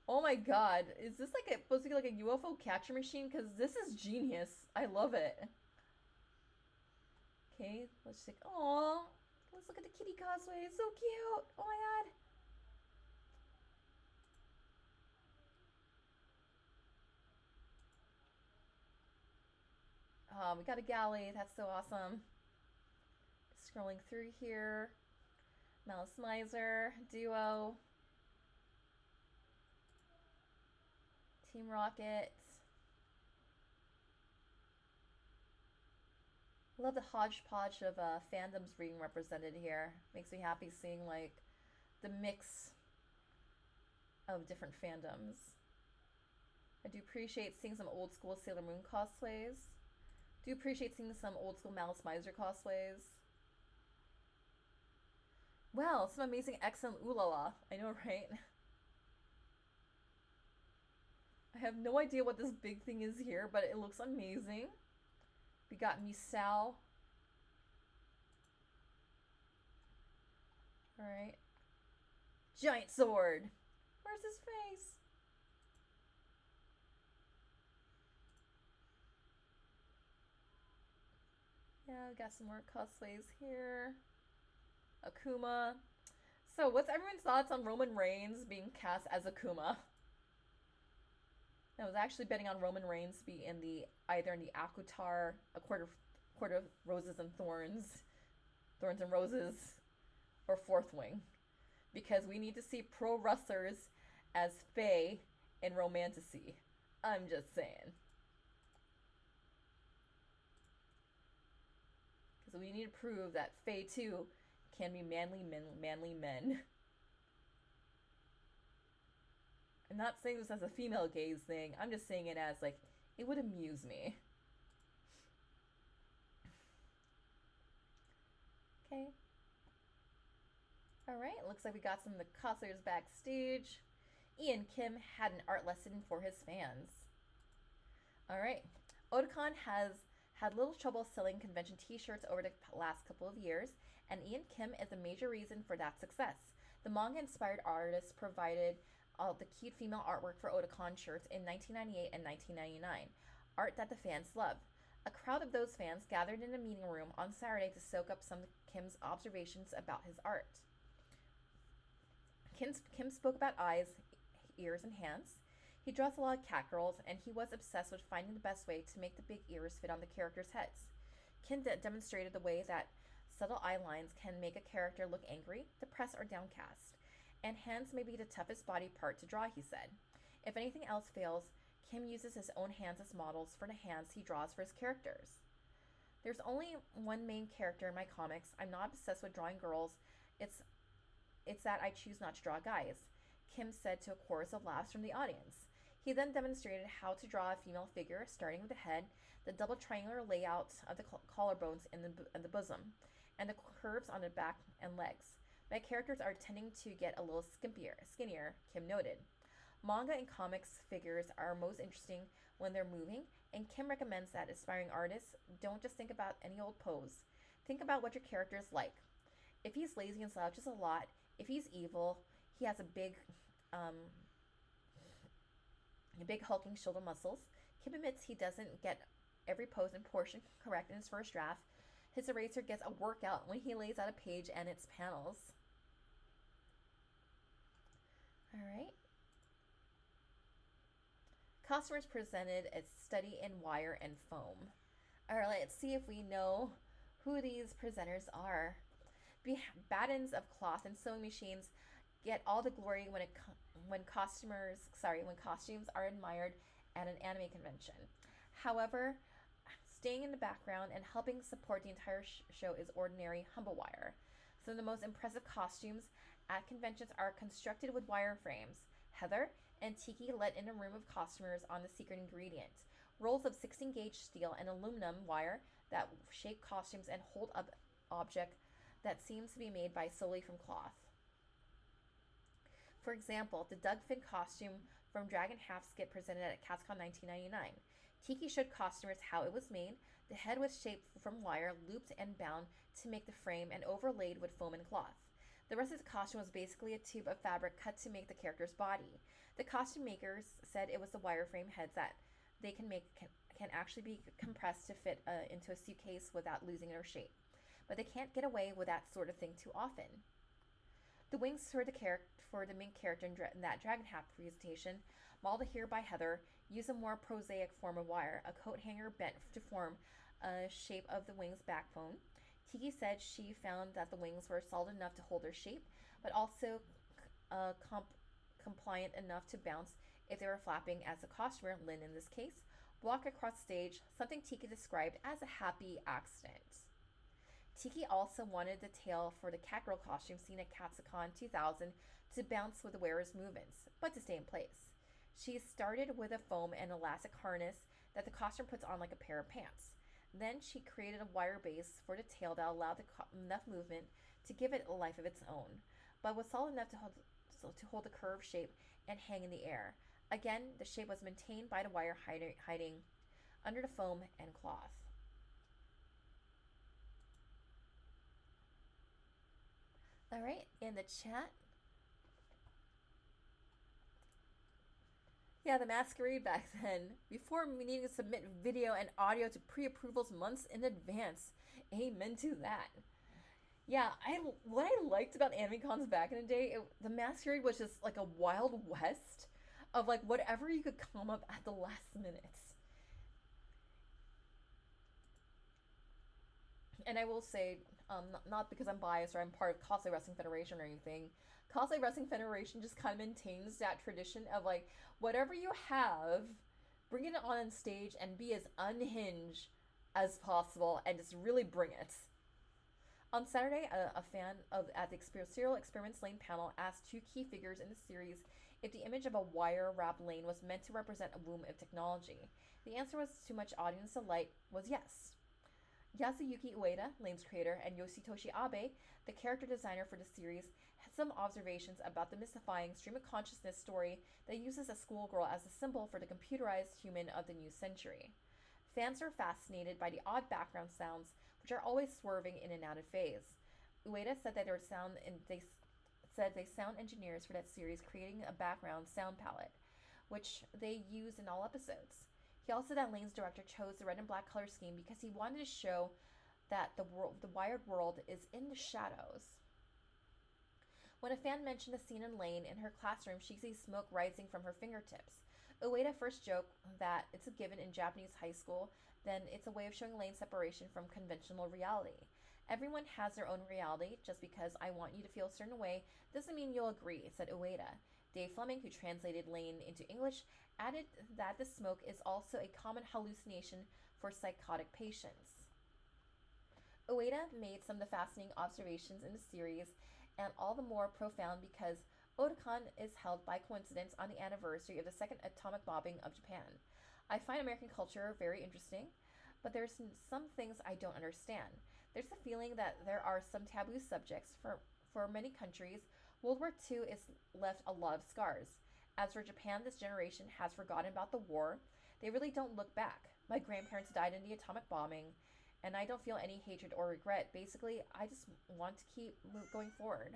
Oh my god, is this like supposed to be like a UFO catcher machine? Because this is genius. I love it. Okay, let's take. Aww, let's look at the kitty cosplay. It's so cute. Oh my god. We got a galley. That's so awesome. Scrolling through here. Mouse Miser, Duo, Team Rocket. Love the hodgepodge of fandoms being represented here. Makes me happy seeing like the mix of different fandoms. I do appreciate seeing some old school Sailor Moon cosplays. Do appreciate seeing some old school Malice Miser cosplays. Well, some amazing excellent ooh la la. I know, right? I have no idea what this big thing is here, but it looks amazing. We got Misao. Alright. Giant sword. Where's his face? Yeah, we got some more cosplays here. Akuma. So, what's everyone's thoughts on Roman Reigns being cast as Akuma? I was actually betting on Roman Reigns to be in the either in the Akutar, a quarter of roses and thorns, thorns and roses, or Fourth Wing, because we need to see pro wrestlers as Faye in Romantasy. I'm just saying, because we need to prove that Faye too can be manly men. I'm not saying this as a female gaze thing. I'm just saying it as like it would amuse me. Okay. Alright, looks like we got some of the cosplayers backstage. Ian Kim had an art lesson for his fans. Alright. Otakon has had little trouble selling convention t-shirts over the last couple of years, and Ian Kim is a major reason for that success. The manga-inspired artist provided the cute female artwork for Otakon shirts in 1998 and 1999, art that the fans loved. A crowd of those fans gathered in a meeting room on Saturday to soak up some of Kim's observations about his art. Kim spoke about eyes, ears, and hands. He draws a lot of cat girls, and he was obsessed with finding the best way to make the big ears fit on the characters' heads. Kim demonstrated the way that subtle eye lines can make a character look angry, depressed, or downcast. And hands may be the toughest body part to draw, he said. If anything else fails, Kim uses his own hands as models for the hands he draws for his characters. There's only one main character in my comics. I'm not obsessed with drawing girls. It's that I choose not to draw guys, Kim said to a chorus of laughs from the audience. He then demonstrated how to draw a female figure, starting with the head, the double triangular layout of the collarbones in the bosom, and the curves on the back and legs. My characters are tending to get a little skinnier, Kim noted. Manga and comics figures are most interesting when they're moving, and Kim recommends that aspiring artists don't just think about any old pose. Think about what your character is like. If he's lazy and slouches a lot, if he's evil, he has big hulking shoulder muscles. Kim admits he doesn't get every pose and portion correct in his first draft. His eraser gets a workout when he lays out a page and its panels. Alright. Costumers presented a study in wire and foam. Alright, let's see if we know who these presenters are. Battens of cloth and sewing machines get all the glory when costumes are admired at an anime convention. However, staying in the background and helping support the entire show is ordinary humble wire. Some of the most impressive costumes at conventions are constructed with wire frames. Heather and Tiki let in a room of costumers on the secret ingredient. Rolls of 16-gauge steel and aluminum wire that shape costumes and hold up object that seems to be made solely from cloth. For example, the Doug Finn costume from Dragon Half Skip presented at CatCon 1999 Tiki showed costumers how it was made. The head was shaped from wire, looped and bound to make the frame, and overlaid with foam and cloth. The rest of the costume was basically a tube of fabric cut to make the character's body. The costume makers said it was the wireframe heads that they can actually be compressed to fit into a suitcase without losing their shape. But they can't get away with that sort of thing too often. The wings for the main character in that Dragon Hat presentation, modeled here by Heather, use a more prosaic form of wire, a coat hanger bent to form a shape of the wing's backbone. Tiki said she found that the wings were solid enough to hold their shape, but also compliant enough to bounce if they were flapping, as the costumer, Lynn in this case, walked across stage, something Tiki described as a happy accident. Tiki also wanted the tail for the Catgirl costume seen at Otakon 2000 to bounce with the wearer's movements, but to stay in place. She started with a foam and elastic harness that the costume puts on like a pair of pants. Then she created a wire base for the tail that allowed enough movement to give it a life of its own, but was solid enough to hold the curved shape and hang in the air. Again, the shape was maintained by the wire hiding under the foam and cloth. All right, in the chat. Yeah, the masquerade back then, before needing to submit video and audio to pre-approvals months in advance. Amen to that. Yeah, what I liked about anime cons back in the day, the masquerade was just like a wild west of like whatever you could come up at the last minutes. And I will say, not because I'm biased or I'm part of Cosplay Wrestling Federation or anything, Cosplay Wrestling Federation just kind of maintains that tradition of like, whatever you have, bring it on stage and be as unhinged as possible and just really bring it. On Saturday, a fan at the Serial Experiments Lane panel asked two key figures in the series if the image of a wire-wrapped lane was meant to represent a womb of technology. The answer was to much audience delight was yes. Yasuyuki Ueda, Lane's creator, and Yoshitoshi Abe, the character designer for the series, had some observations about the mystifying stream of consciousness story that uses a schoolgirl as a symbol for the computerized human of the new century. Fans are fascinated by the odd background sounds, which are always swerving in and out of phase. Ueda said that they sound engineers for that series creating a background sound palette, which they use in all episodes. He also said that Lane's director chose the red and black color scheme because he wanted to show that the wired world is in the shadows. When a fan mentioned a scene in Lane in her classroom, she sees smoke rising from her fingertips. Ueda first joked that it's a given in Japanese high school, then it's a way of showing Lane's separation from conventional reality. Everyone has their own reality. Just because I want you to feel a certain way doesn't mean you'll agree, said Ueda. Dave Fleming, who translated Lane into English, added that the smoke is also a common hallucination for psychotic patients. Ueda made some of the fascinating observations in the series, and all the more profound because Otakon is held by coincidence on the anniversary of the second atomic bombing of Japan. I find American culture very interesting, but there's some things I don't understand. There's the feeling that there are some taboo subjects. For many countries, World War II has left a lot of scars. As for Japan, this generation has forgotten about the war. They really don't look back. My grandparents died in the atomic bombing, and I don't feel any hatred or regret. Basically, I just want to keep going forward.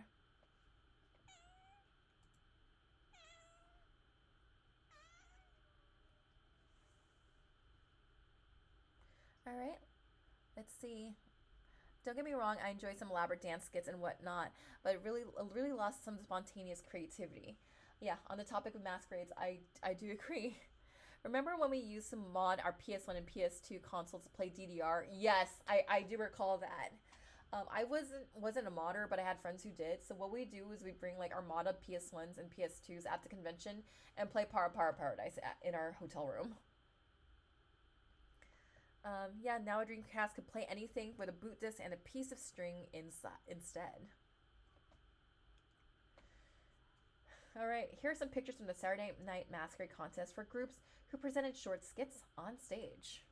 All right, let's see. Don't get me wrong, I enjoy some elaborate dance skits and whatnot, but it really lost some spontaneous creativity. Yeah, on the topic of masquerades, I do agree. Remember when we used to mod our PS1 and PS2 consoles to play DDR? Yes, I do recall that. I wasn't a modder, but I had friends who did. So what we do is we bring like our modded PS1s and PS2s at the convention and play Paradise in our hotel room. Yeah, now a Dreamcast could play anything with a boot disc and a piece of string instead. Alright, here are some pictures from the Saturday Night Masquerade contest for groups who presented short skits on stage.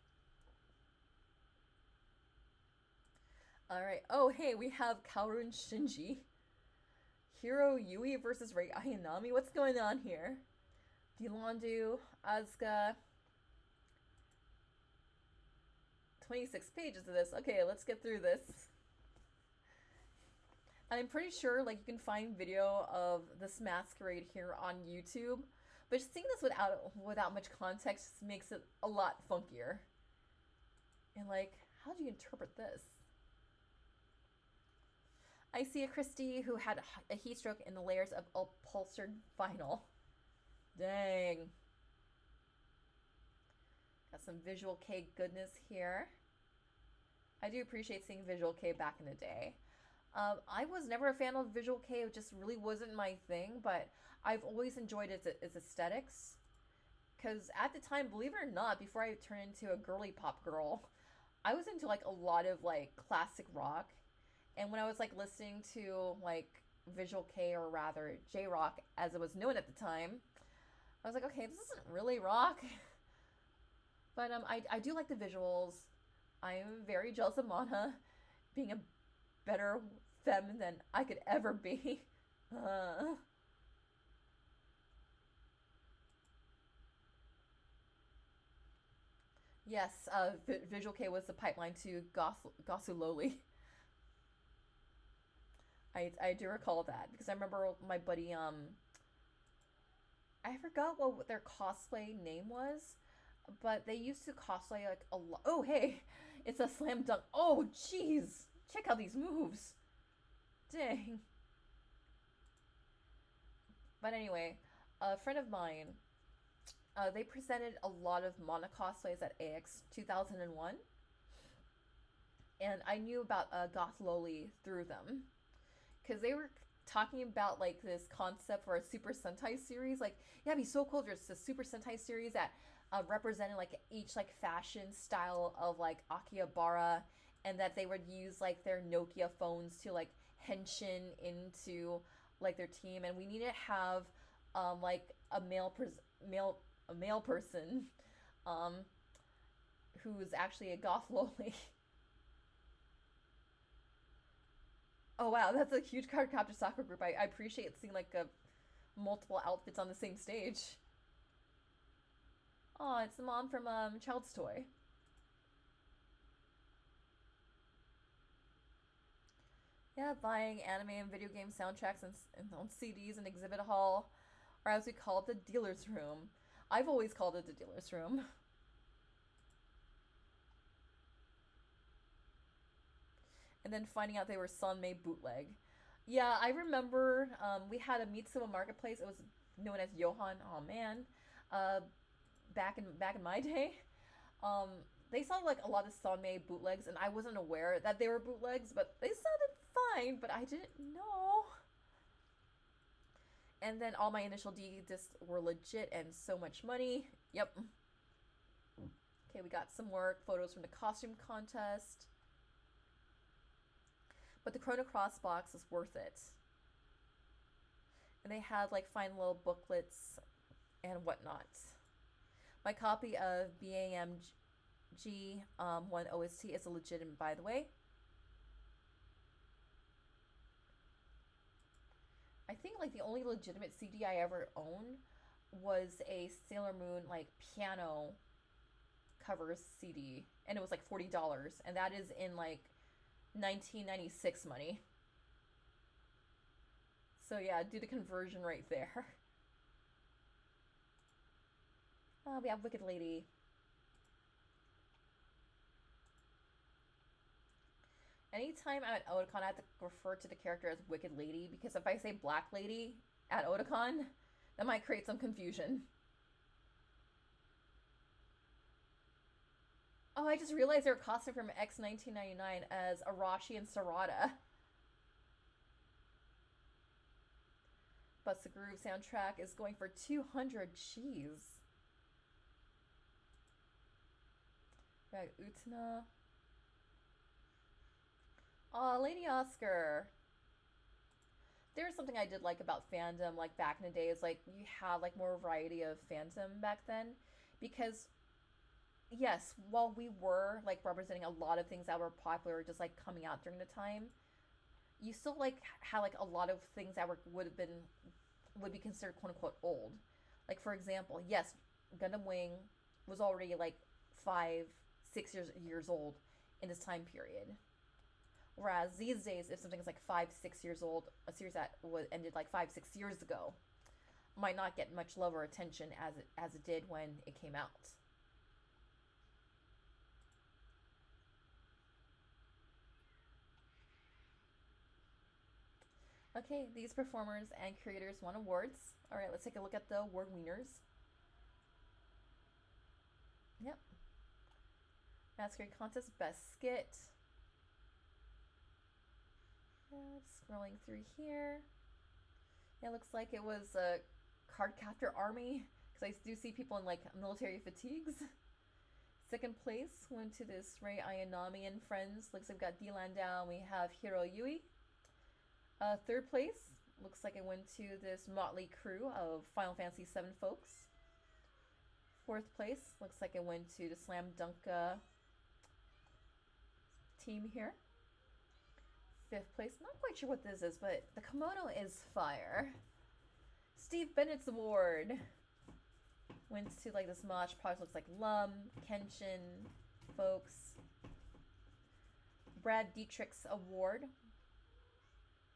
Alright, oh hey, we have Kaoru Shinji. Hiro Yui versus Rei Ayanami. What's going on here? Dilandu, Asuka, 26 pages of this. Okay, let's get through this. I'm pretty sure like you can find video of this masquerade here on YouTube, but just seeing this without much context just makes it a lot funkier. And like, how do you interpret this? I see a Christie who had a heat stroke in the layers of upholstered vinyl. Dang. Got some Visual K goodness here. I do appreciate seeing Visual K back in the day. I was never a fan of Visual K. It just really wasn't my thing, but I've always enjoyed its aesthetics. Because at the time, believe it or not, before I turned into a girly pop girl, I was into like a lot of like classic rock. And when I was like listening to like Visual K, or rather J-Rock as it was known at the time, I was like, okay, this isn't really rock. But I do like the visuals. I'm very jealous of Mana being a better femme than I could ever be. Yes, Visual K was the pipeline to Gosuloli. I do recall that because I remember my buddy I forgot what their cosplay name was, but they used to cosplay like a lot. Oh hey, it's a slam dunk. Oh jeez, check out these moves. Dang. But anyway, a friend of mine, they presented a lot of Mana cosplays at AX 2001, and I knew about Goth Loli through them, because they were talking about like this concept for a Super Sentai series. Like, yeah, it'd be so cool if there's a Super Sentai series that represented like each like fashion style of like Akihabara, and that they would use like their Nokia phones to like henshin into like their team, and we need to have like a male person who's actually a goth loli. Oh wow, that's a huge cardcaptor soccer group. I appreciate seeing like multiple outfits on the same stage. Oh, it's the mom from Child's Toy. Yeah, buying anime and video game soundtracks and on CDs in exhibit hall, or as we call it, the dealer's room. I've always called it the dealer's room. And then finding out they were Sun-made bootleg. Yeah, I remember we had a Mitsuba marketplace. It was known as Johan. Oh man, uh, back in my day, um, they sounded like a lot of Sun-made bootlegs, and I wasn't aware that they were bootlegs, but they sounded fine. But I didn't know. And then all my initial D discs were legit and so much money. Yep. Okay, we got some more photos from the costume contest. But the Chrono Cross box is worth it. And they had like fine little booklets and whatnot. My copy of BAMG 1 OST is a legitimate, by the way. I think like the only legitimate CD I ever owned was a Sailor Moon like piano covers CD, and it was like $40, and that is in like 1996 money. So yeah, do the conversion right there. We have Wicked Lady. Anytime I'm at Otakon, I have to refer to the character as Wicked Lady, because if I say Black Lady at Otakon, that might create some confusion. Oh, I just realized they're costumed from X 1999 as Arashi and Sarada. But the Groove soundtrack is going for 200 cheese. We got Utena. Aw, Lady Oscar. There's something I did like about fandom, like back in the day, is like you had like more variety of fandom back then, because yes, while we were like representing a lot of things that were popular just like coming out during the time, you still like had like a lot of things that would be considered quote unquote old. Like for example, yes, Gundam Wing was already like 5, 6 years old in this time period. Whereas these days, if something's like 5, 6 years old, a series that was ended like 5, 6 years ago might not get much love or attention as it did when it came out. Okay, these performers and creators won awards. All right, let's take a look at the award winners. Yep. Masquerade Contest Best Skit. Scrolling through here. It looks like it was a Cardcaptor Army, because I do see people in like military fatigues. Second place went to this Rei Ayanami and friends. Looks like we've got D Landau and we have Hiro Yui. Third place looks like it went to this motley crew of Final Fantasy VII folks. Fourth place looks like it went to the Slam Dunk team here. Fifth place, not quite sure what this is, but the kimono is fire. Steve Bennett's award went to like this Mosh product, looks like Lum, Kenshin folks. Brad Dietrich's award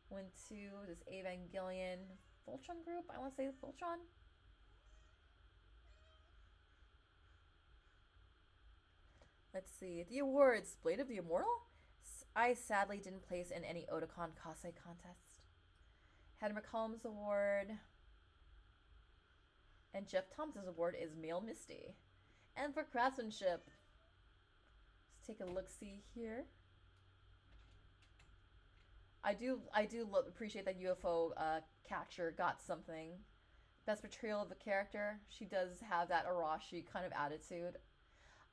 went to this Evangelion Voltron group. I want to say Voltron. Let's see. The awards. Blade of the Immortal? I sadly didn't place in any Otakon cosplay contest. Heather McCollum's award. And Jeff Thompson's award is Male Misty. And for craftsmanship, let's take a look-see here. I do appreciate that UFO catcher got something. Best portrayal of the character. She does have that Arashi kind of attitude.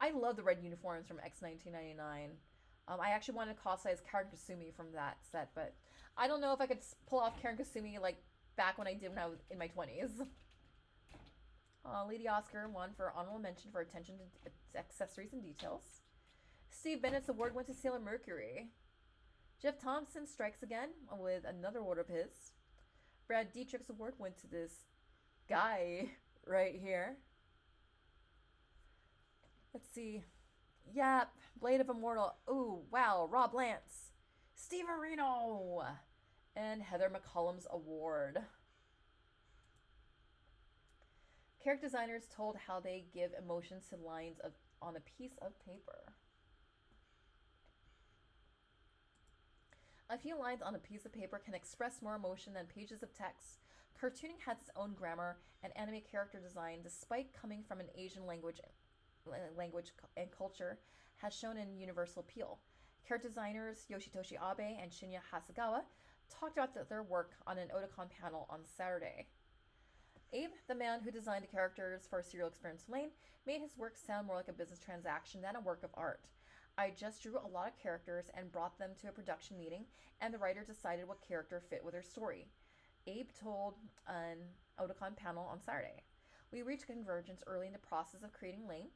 I love the red uniforms from X1999. I actually wanted to cosplay as Karen Kasumi from that set, but I don't know if I could pull off Karen Kasumi like back when I did when I was in my 20s. Lady Oscar won for honorable mention for attention to accessories and details. Steve Bennett's award went to Sailor Mercury. Jeff Thompson strikes again with another award of his. Brad Dietrich's award went to this guy right here. Let's see. Yep, Blade of Immortal. Ooh, wow, Rob Lance. Steve Areno. And Heather McCollum's award. Character designers told how they give emotions to lines on a piece of paper. A few lines on a piece of paper can express more emotion than pages of text. Cartooning has its own grammar and anime character design, despite coming from an Asian language and culture, has shown in universal appeal. Character designers Yoshitoshi Abe and Shinya Hasegawa talked about their work on an Otakon panel on Saturday. Abe, the man who designed the characters for Serial Experiments Lane, made his work sound more like a business transaction than a work of art. I just drew a lot of characters and brought them to a production meeting, and the writer decided what character fit with their story. Abe told an Otakon panel on Saturday. We reached convergence early in the process of creating Lane,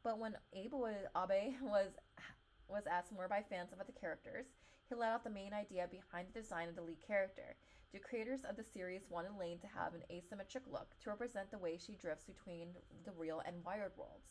but when Abe was asked more by fans about the characters, he let out the main idea behind the design of the lead character. The creators of the series wanted Lane to have an asymmetric look to represent the way she drifts between the real and wired worlds.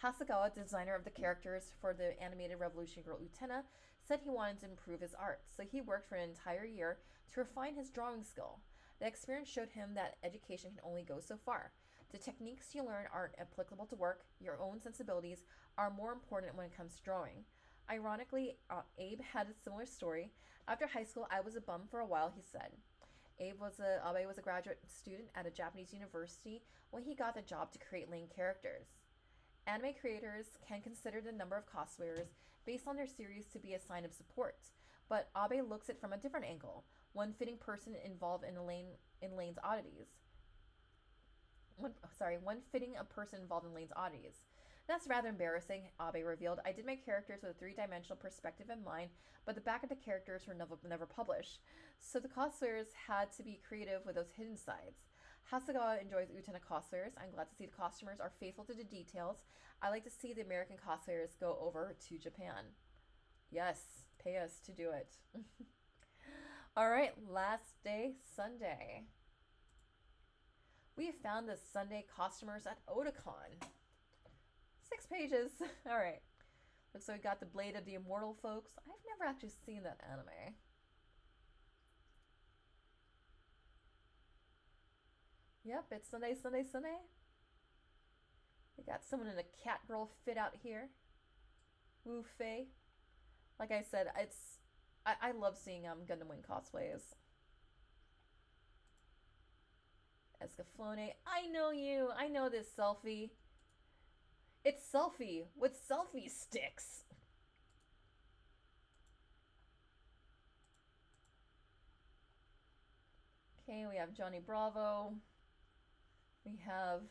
Hasegawa, designer of the characters for the animated Revolution Girl Utena, said he wanted to improve his art, so he worked for an entire year to refine his drawing skill. The experience showed him that education can only go so far. The techniques you learn aren't applicable to work. Your own sensibilities are more important when it comes to drawing. Ironically, Abe had a similar story. After high school, I was a bum for a while, he said. Abe was a graduate student at a Japanese university when he got the job to create Lane characters. Anime creators can consider the number of cosplayers based on their series to be a sign of support, but Abe looks at it from a different angle, one fitting person involved in Lane's oddities. One fitting a person involved in Lane's oddities. That's rather embarrassing, Abe revealed. I did my characters with a three-dimensional perspective in mind, but the back of the characters were never published, so the cosplayers had to be creative with those hidden sides. Hasegawa enjoys Utena cosplayers. I'm glad to see the costumers are faithful to the details. I like to see the American cosplayers go over to Japan. Yes, pay us to do it. Alright, last day, Sunday. We found the Sunday costumers at Otakon. 6 pages. Alright. Looks like we got the Blade of the Immortal, folks. I've never actually seen that anime. Yep, it's Sunday, Sunday, Sunday. We got someone in a cat girl fit out here. Wu Fei. Like I said, I love seeing Gundam Wing cosplays. Escaflowne. I know you. I know this selfie. It's Selfie with selfie sticks. Okay, we have Johnny Bravo. We have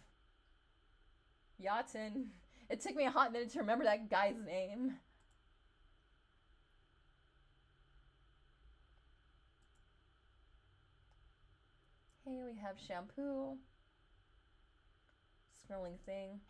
Yaten. It took me a hot minute to remember that guy's name. Okay, we have Shampoo. Scrolling thing.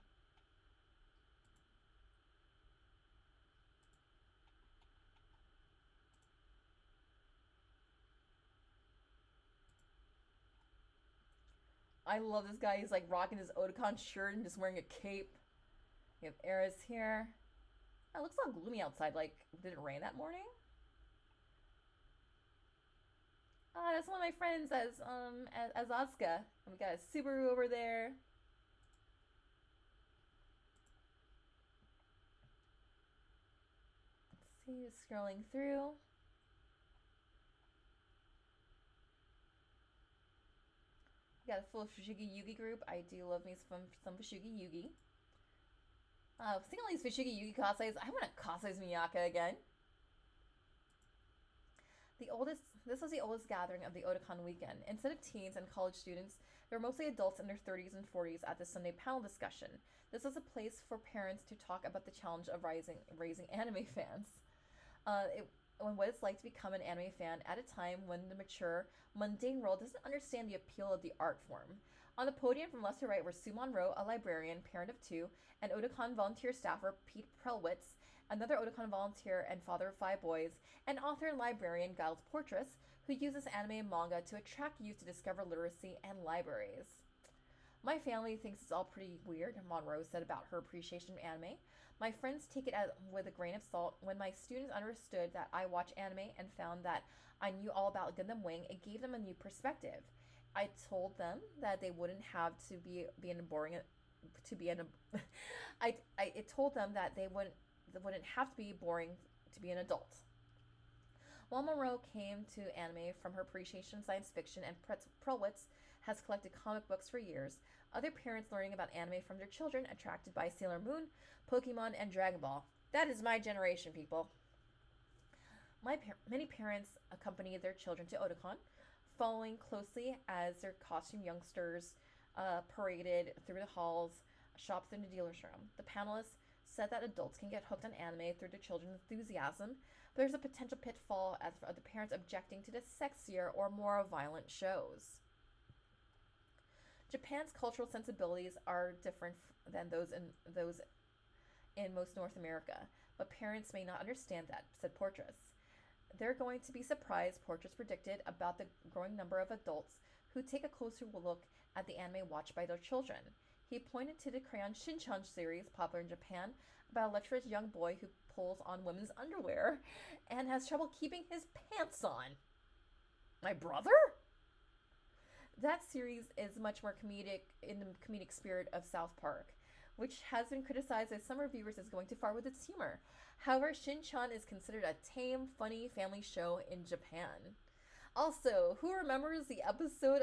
I love this guy. He's like rocking his Otakon shirt and just wearing a cape. We have Eris here. Oh, it looks all gloomy outside. Like, did it rain that morning? Ah, that's one of my friends as Asuka. And we got a Subaru over there. Let's see, scrolling through. We got a full Fushigi Yugi group. I do love me some Fushigi Yugi. Seeing all these Fushigi Yugi cosplays, I want to cosplay as Miyaka again. This was the oldest gathering of the Otakon weekend. Instead of teens and college students, there were mostly adults in their 30s and 40s at the Sunday panel discussion. This was a place for parents to talk about the challenge of raising anime fans. What it's like to become an anime fan at a time when the mature, mundane world doesn't understand the appeal of the art form. On the podium from left to right were Sue Monroe, a librarian, parent of two, and Otakon volunteer staffer Pete Prelwitz, another Otakon volunteer and father of 5 boys, and author and librarian Giles Portress, who uses anime and manga to attract youth to discover literacy and libraries. My family thinks it's all pretty weird, Monroe said about her appreciation of anime. My friends take it with a grain of salt. When my students understood that I watch anime and found that I knew all about Gundam Wing, it gave them a new perspective. I told them that they wouldn't have to be in a boring to be in a I told them that they wouldn't have to be boring to be an adult. While Monroe came to anime from her appreciation of science fiction, and Prelwitz has collected comic books for years, other parents learning about anime from their children attracted by Sailor Moon, Pokemon, and Dragon Ball. That is my generation, people. Many parents accompany their children to Otakon, following closely as their costume youngsters paraded through the halls, shopped through the dealer's room. The panelists said that adults can get hooked on anime through their children's enthusiasm, but there's a potential pitfall as for the parents objecting to the sexier or more violent shows. Japan's cultural sensibilities are different than those in most North America, but parents may not understand that, said Portress. They're going to be surprised, Portress predicted, about the growing number of adults who take a closer look at the anime watched by their children. He pointed to the Crayon Shin-chan series, popular in Japan, about a lecherous young boy who pulls on women's underwear and has trouble keeping his pants on. My brother? That series is much more comedic in the comedic spirit of South Park, which has been criticized by some reviewers as going too far with its humor. However, Shin-chan is considered a tame, funny family show in Japan. Also, who remembers the episode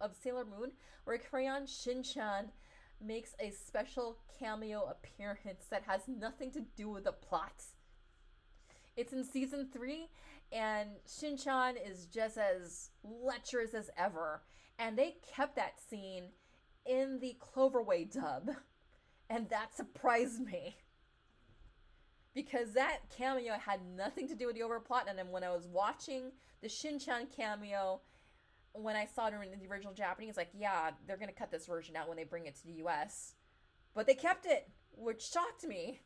of Sailor Moon where Crayon Shin-chan makes a special cameo appearance that has nothing to do with the plot? It's in season 3, and Shin-chan is just as lecherous as ever, and they kept that scene in the Cloverway dub, and that surprised me. Because that cameo had nothing to do with the overall plot, and then when I was watching the Shin-chan cameo, when I saw it in the original Japanese, like, yeah, they're going to cut this version out when they bring it to the US. But they kept it, which shocked me.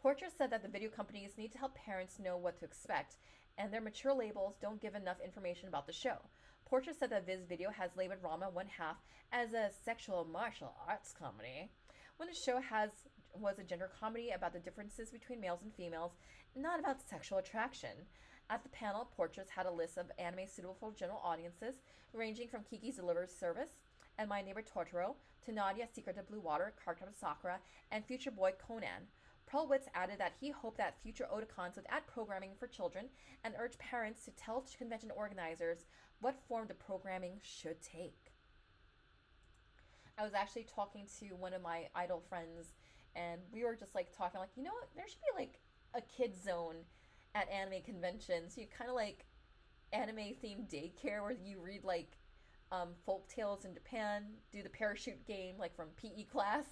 Portress said that the video companies need to help parents know what to expect, and their mature labels don't give enough information about the show. Portress said that Viz Video has labeled Rama One Half as a sexual martial arts comedy, when the show has was a gender comedy about the differences between males and females, not about sexual attraction. At the panel, portraits had a list of anime suitable for general audiences, ranging from Kiki's Delivery Service and My Neighbor Totoro to Nadia Secret of Blue Water, Cardcaptor Sakura, and Future Boy Conan. Prelwitz added that he hoped that future Otakons would add programming for children and urged parents to tell convention organizers what form the programming should take. I was actually talking to one of my idol friends, and we were just like talking, like, you know what, there should be like a kid zone at anime conventions. You kind of like anime themed daycare where you read like folk tales in Japan, do the parachute game like from PE class,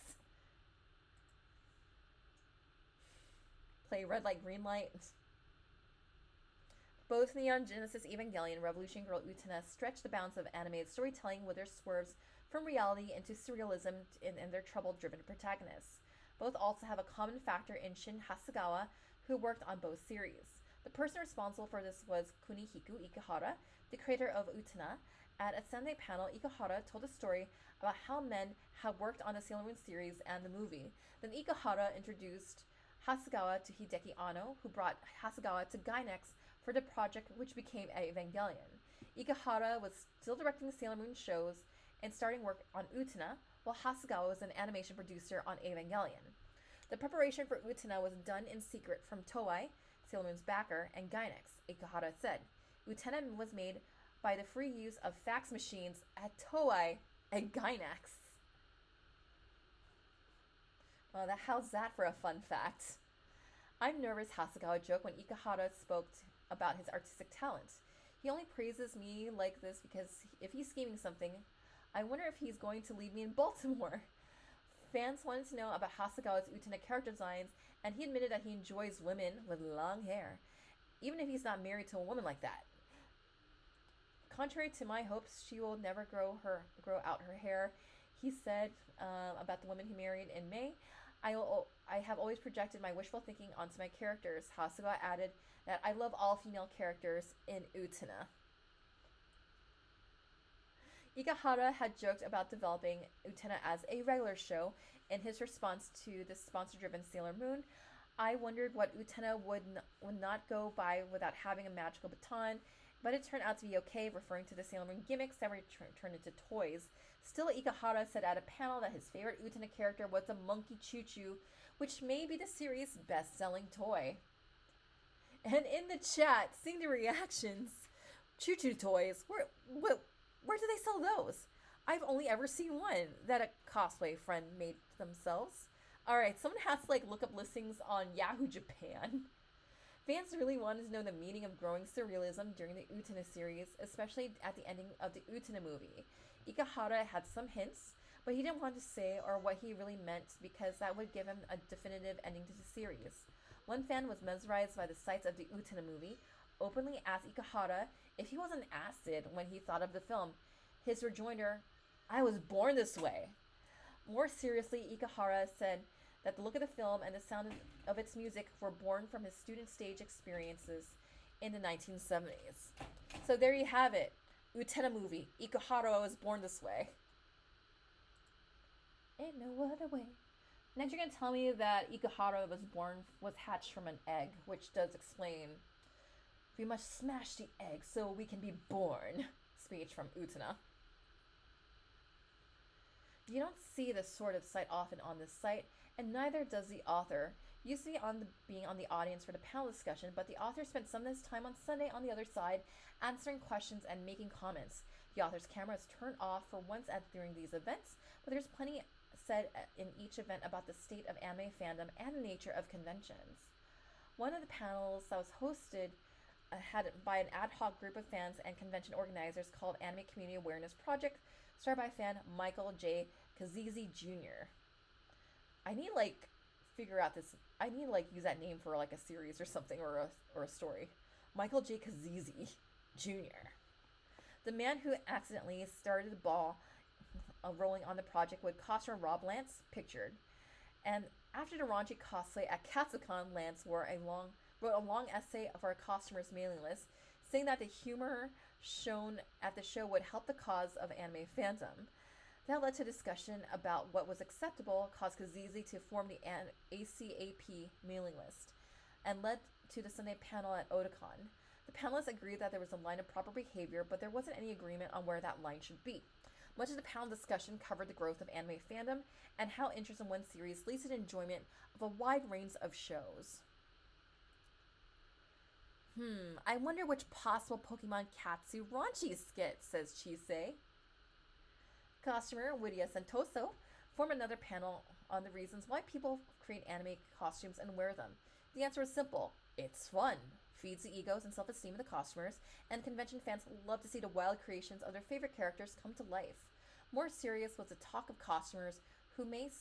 play red light, green light. Both Neon Genesis Evangelion and Revolution Girl Utena stretch the bounds of animated storytelling with their swerves from reality into surrealism and their trouble-driven protagonists. Both also have a common factor in Shin Hasegawa, who worked on both series. The person responsible for this was Kunihiko Ikehara, the creator of Utena. At a Sunday panel, Ikehara told a story about how men had worked on the Sailor Moon series and the movie. Then Ikehara introduced Hasegawa to Hideki Anno, who brought Hasegawa to Gainax for the project which became Evangelion. Ikehara was still directing Sailor Moon shows and starting work on Utena, while Hasegawa was an animation producer on Evangelion. The preparation for Utena was done in secret from Toei, Sailor Moon's backer, and Gainax, Ikehara said. Utena was made by the free use of fax machines at Toei and Gainax. Well, how's that for a fun fact? I'm nervous, Hasegawa joked when Ikehara spoke about his artistic talent. He only praises me like this because if he's scheming something, I wonder if he's going to leave me in Baltimore. Fans wanted to know about Hasegawa's Utena character designs, and he admitted that he enjoys women with long hair, even if he's not married to a woman like that. Contrary to my hopes, she will never grow out her hair, he said about the woman he married in May. I have always projected my wishful thinking onto my characters. Hasegawa added that I love all female characters in Utena. Ikehara had joked about developing Utena as a regular show. In his response to the sponsor-driven Sailor Moon, I wondered what Utena would not go by without having a magical baton, but it turned out to be okay, referring to the Sailor Moon gimmicks that were turned into toys. Still, Ikehara said at a panel that his favorite Utena character was the Monkey Choo Choo, which may be the series' best-selling toy. And in the chat, seeing the reactions, Choo Choo toys, where do they sell those? I've only ever seen one that a cosplay friend made themselves. Alright, someone has to look up listings on Yahoo Japan. Fans really wanted to know the meaning of growing surrealism during the Utena series, especially at the ending of the Utena movie. Ikehara had some hints, but he didn't want to say or what he really meant because that would give him a definitive ending to the series. One fan was mesmerized by the sights of the Utena movie, openly asked Ikehara if he was on acid when he thought of the film. His rejoinder, I was born this way. More seriously, Ikehara said that the look of the film and the sound of its music were born from his student stage experiences in the 1970s. So there you have it. Utena movie. Ikehara was born this way. Ain't no other way. Next you're going to tell me that Ikehara was hatched from an egg, which does explain we must smash the egg so we can be born. Speech from Utena. You don't see this sort of sight often on this site, and neither does the author. Usually being on the audience for the panel discussion, but the author spent some of his time on Sunday on the other side, answering questions and making comments. The author's camera is turned off for once during these events, but there's plenty said in each event about the state of anime fandom and the nature of conventions. One of the panels that was hosted had by an ad hoc group of fans and convention organizers called Anime Community Awareness Project, started by fan Michael J. Kazizi Jr. I need figure out this. I need use that name for a series or something or a story. Michael J. Kazizi Jr. The man who accidentally started the ball rolling on the project with costumer Rob Lance pictured. And after the raunchy cosplay at Katsucon, Lance wrote a long essay of our costumers' mailing list, saying that the humor shown at the show would help the cause of anime fandom. That led to discussion about what was acceptable, caused Kazizi to form the ACAP mailing list, and led to the Sunday panel at Otakon. The panelists agreed that there was a line of proper behavior, but there wasn't any agreement on where that line should be. Much of the panel discussion covered the growth of anime fandom and how interest in one series leads to the enjoyment of a wide range of shows. I wonder which possible Pokemon Katsu raunchy skit, says Chise. Costumer Widia Santoso formed another panel on the reasons why people create anime costumes and wear them. The answer is simple. It's fun. Feeds the egos and self-esteem of the costumers, and convention fans love to see the wild creations of their favorite characters come to life. More serious was the talk of costumers who may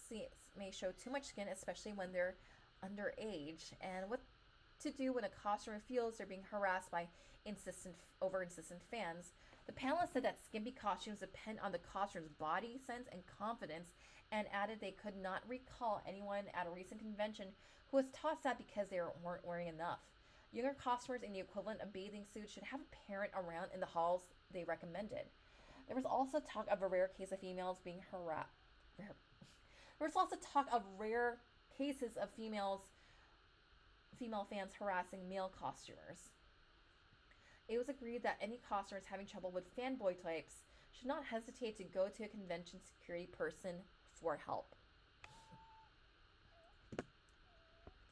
show too much skin, especially when they're underage, and what to do when a costumer feels they're being harassed by insistent fans. The panelists said that skimpy costumes depend on the costumer's body sense and confidence, and added they could not recall anyone at a recent convention who was tossed out because they weren't wearing enough. Younger costumers in the equivalent of bathing suits should have a parent around in the halls they recommended. There was also talk of a rare case of females being harassed. There was also talk of rare cases of female fans harassing male costumers. It was agreed that any costumers having trouble with fanboy types should not hesitate to go to a convention security person for help.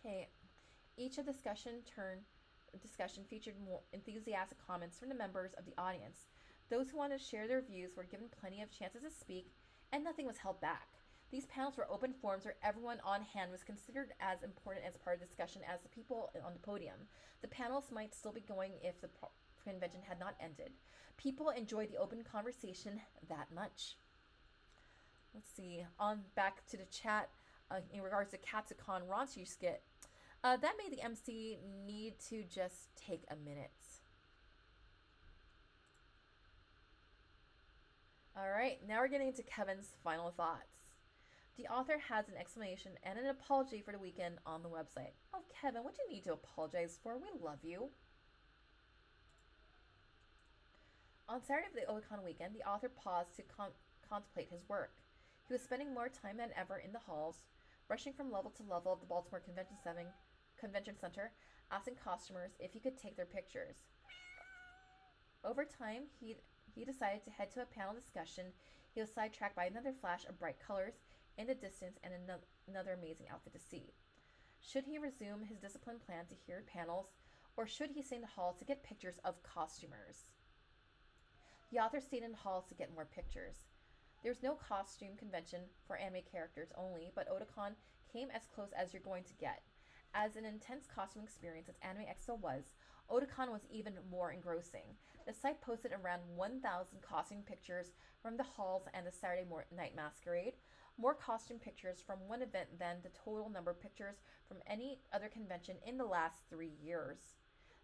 Okay, each of discussion featured more enthusiastic comments from the members of the audience. Those who wanted to share their views were given plenty of chances to speak, and nothing was held back. These panels were open forums where everyone on hand was considered as important as part of the discussion as the people on the podium. The panels might still be going if the convention had not ended. People enjoyed the open conversation that much. Let's see, on back to the chat in regards to Katsukon raunchy skit. That made the MC need to just take a minute. Alright, now we're getting into Kevin's final thoughts. The author has an explanation and an apology for the weekend on the website. Oh, Kevin, what do you need to apologize for? We love you. On Saturday of the Otakon weekend, the author paused to contemplate his work. He was spending more time than ever in the halls, rushing from level to level of the Baltimore Convention Center, asking costumers if he could take their pictures. Over time, he decided to head to a panel discussion. He was sidetracked by another flash of bright colors in the distance and another amazing outfit to see. Should he resume his disciplined plan to hear panels, or should he stay in the hall to get pictures of costumers? The author stayed in the halls to get more pictures. There was no costume convention for anime characters only, but Otakon came as close as you're going to get. As an intense costume experience as Anime Expo was, Otakon was even more engrossing. The site posted around 1,000 costume pictures from the halls and the Saturday night masquerade, more costume pictures from one event than the total number of pictures from any other convention in the last 3 years.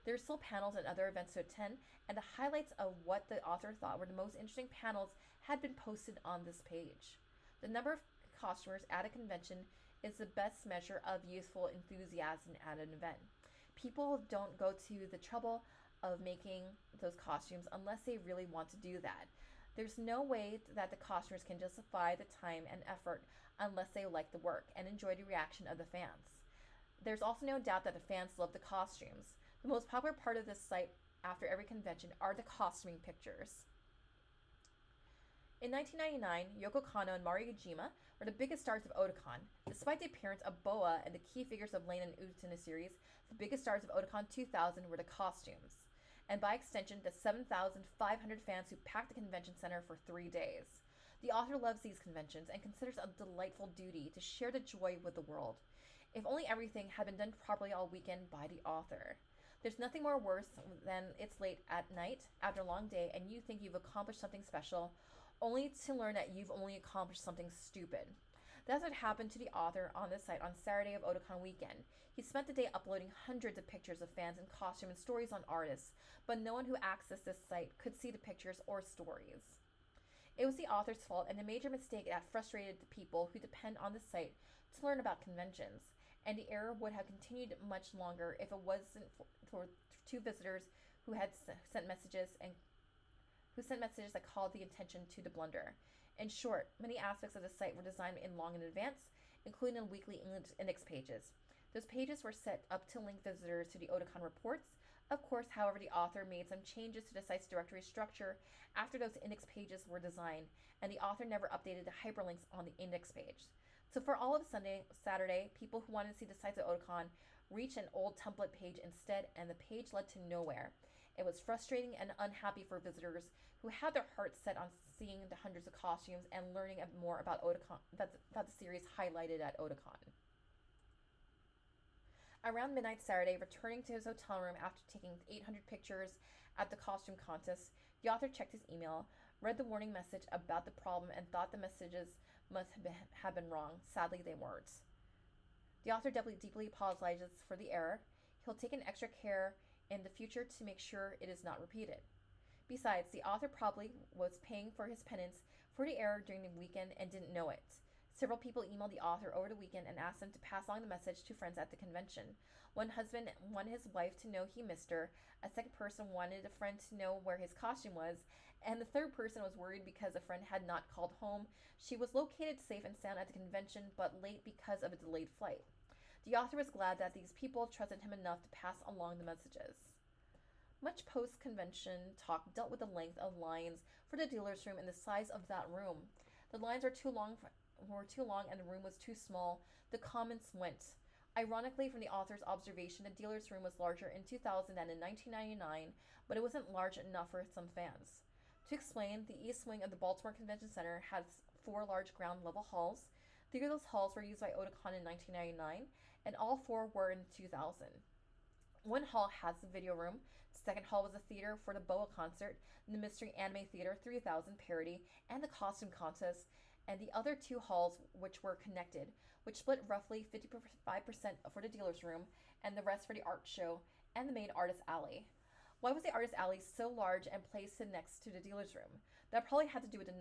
There are still panels and other events to attend, and the highlights of what the author thought were the most interesting panels had been posted on this page. The number of costumers at a convention is the best measure of youthful enthusiasm at an event. People don't go to the trouble of making those costumes unless they really want to do that. There's no way that the costumers can justify the time and effort unless they like the work and enjoy the reaction of the fans. There's also no doubt that the fans love the costumes. The most popular part of this site after every convention are the costuming pictures. In 1999, Yoko Kanno and Mari Ujima were the biggest stars of Otakon. Despite the appearance of Boa and the key figures of Lane and Uta in the series, the biggest stars of Otakon 2000 were the costumes, and by extension, the 7,500 fans who packed the convention center for 3 days. The author loves these conventions and considers it a delightful duty to share the joy with the world. If only everything had been done properly all weekend by the author. There's nothing more worse than it's late at night after a long day and you think you've accomplished something special, only to learn that you've only accomplished something stupid. That's what happened to the author on this site on Saturday of Otakon weekend. He spent the day uploading hundreds of pictures of fans in costume and stories on artists, but no one who accessed this site could see the pictures or stories. It was the author's fault and a major mistake that frustrated the people who depend on the site to learn about conventions, and the error would have continued much longer if it wasn't for two visitors who had sent messages that called the attention to the blunder. In short, many aspects of the site were designed in long in advance, including weekly index pages. Those pages were set up to link visitors to the Otakon reports. Of course, however, the author made some changes to the site's directory structure after those index pages were designed, and the author never updated the hyperlinks on the index page. So for all of Saturday, people who wanted to see the sites of Otakon reached an old template page instead, and the page led to nowhere. It was frustrating and unhappy for visitors who had their hearts set on seeing the hundreds of costumes and learning more about Otakon, about the series highlighted at Otakon. Around midnight Saturday, returning to his hotel room after taking 800 pictures at the costume contest, the author checked his email, read the warning message about the problem, and thought the messages must have been wrong. Sadly, they weren't. The author deeply apologizes for the error. He'll take an extra care in the future to make sure it is not repeated. Besides, the author probably was paying for his penance for the error during the weekend and didn't know it. Several people emailed the author over the weekend and asked him to pass along the message to friends at the convention. One husband wanted his wife to know he missed her, a second person wanted a friend to know where his costume was, and the third person was worried because a friend had not called home. She was located safe and sound at the convention, but late because of a delayed flight. The author was glad that these people trusted him enough to pass along the messages. Much post-convention talk dealt with the length of lines for the dealer's room and the size of that room. The lines were too long and the room was too small. The comments went. Ironically, from the author's observation, the dealer's room was larger in 2000 than in 1999, but it wasn't large enough for some fans. To explain, the east wing of the Baltimore Convention Center has 4 large ground level halls. 3 of those halls were used by Otakon in 1999, and all 4 were in 2000. One hall has the video room. The second hall was a theater for the Boa concert, the Mystery Anime Theater 3000 parody, and the costume contest, and the other 2 halls which were connected, which split roughly 55% for the dealer's room and the rest for the art show and the main artist alley. Why was the artist alley so large and placed next to the dealer's room? That probably had to do with the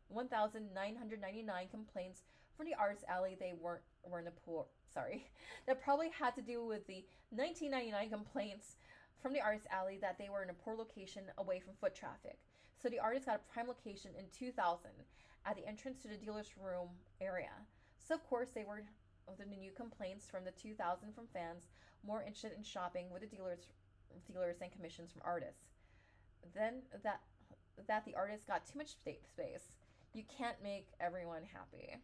1,999 complaints from the artist alley they were in the pool. That probably had to do with the 1999 complaints from the artist alley that they were in a poor location away from foot traffic. So the artist got a prime location in 2000 at the entrance to the dealer's room area. So of course they were the new complaints from the 2000 from fans more interested in shopping with the dealers than commissions from artists. Then that the artist got too much space. You can't make everyone happy.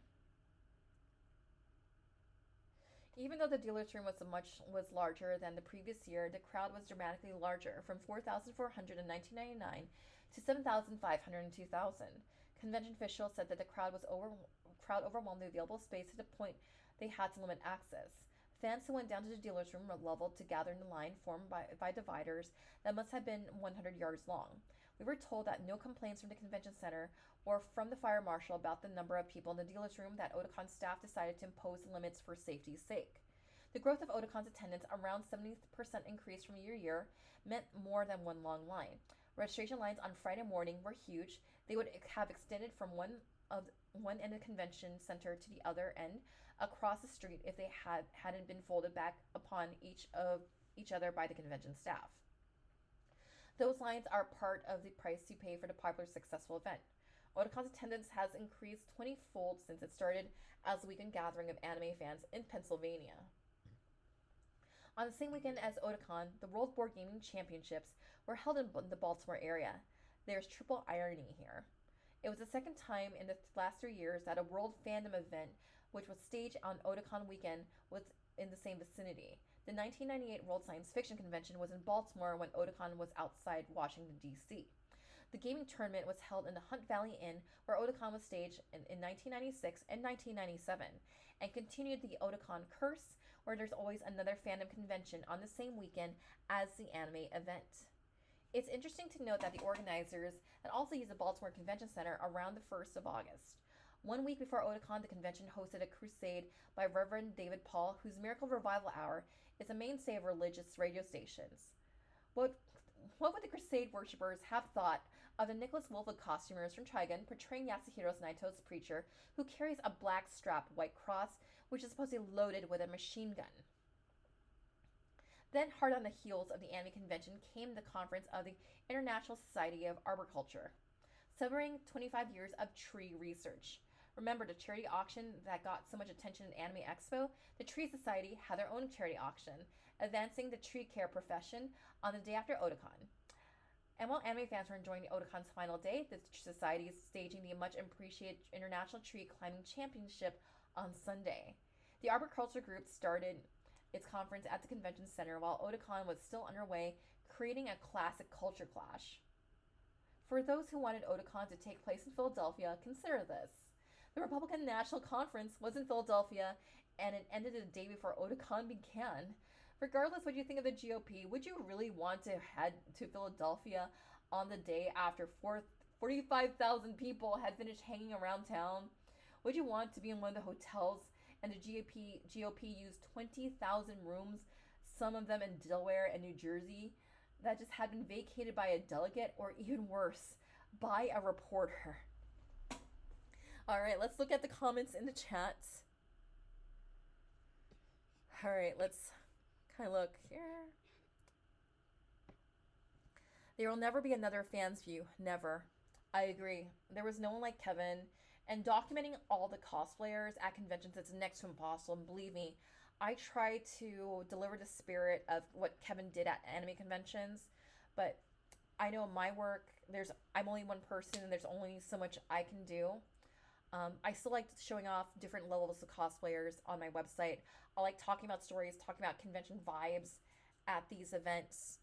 Even though the dealer's room was larger than the previous year, the crowd was dramatically larger, from 4,400 in 1999 to 7,500 in 2000. Convention officials said that the crowd overwhelmed the available space to the point they had to limit access. Fans who went down to the dealer's room were leveled to gather in the line formed by dividers that must have been 100 yards long. We were told that no complaints from the convention center or from the fire marshal about the number of people in the dealer's room, that Otakon staff decided to impose limits for safety's sake. The growth of Otakon's attendance, around 70% increase from year to year, meant more than one long line. Registration lines on Friday morning were huge. They would have extended from one end of the convention center to the other end across the street if they hadn't been folded back upon each other by the convention staff. Those lines are part of the price you pay for the popular, successful event. Otakon's attendance has increased 20-fold since it started as a weekend gathering of anime fans in Pennsylvania. On the same weekend as Otakon, the World Board Gaming Championships were held in the Baltimore area. There's triple irony here. It was the second time in the last 3 years that a World Fandom event, which was staged on Otakon weekend, was in the same vicinity. The 1998 World Science Fiction Convention was in Baltimore when Otakon was outside Washington, D.C. The gaming tournament was held in the Hunt Valley Inn, where Otakon was staged in 1996 and 1997, and continued the Otakon curse, where there's always another fandom convention on the same weekend as the anime event. It's interesting to note that the organizers had also used the Baltimore Convention Center around the 1st of August. 1 week before Otakon, the convention hosted a crusade by Reverend David Paul, whose Miracle Revival Hour is a mainstay of religious radio stations. What would the crusade worshippers have thought of the Nicholas Wolfwood costumers from Trigun portraying Yasuhiro Naito's preacher, who carries a black strap white cross, which is supposedly loaded with a machine gun? Then, hard on the heels of the anime convention, came the conference of the International Society of Arboriculture. celebrating 25 years of tree research. Remember the charity auction that got so much attention at Anime Expo? The Tree Society had their own charity auction, advancing the tree care profession on the day after Otakon. And while anime fans were enjoying the Otakon's final day, the Society is staging the much appreciated International Tree Climbing Championship on Sunday. The arboriculture group started its conference at the convention center while Otakon was still underway, creating a classic culture clash. For those who wanted Otakon to take place in Philadelphia, consider this. The Republican National Conference was in Philadelphia, and it ended the day before Otakon began. Regardless what you think of the GOP, would you really want to head to Philadelphia on the day after 45,000 people had finished hanging around town? Would you want to be in one of the hotels and the GOP used 20,000 rooms, some of them in Delaware and New Jersey, that just had been vacated by a delegate, or even worse, by a reporter? All right, let's look at the comments in the chat. All right, let's kind of look here. There will never be another Fansview. Never. I agree. There was no one like Kevin. And documenting all the cosplayers at conventions is next to impossible. And believe me, I try to deliver the spirit of what Kevin did at anime conventions. But I know in my work, I'm only one person and there's only so much I can do. I still like showing off different levels of cosplayers on my website. I like talking about stories, talking about convention vibes at these events.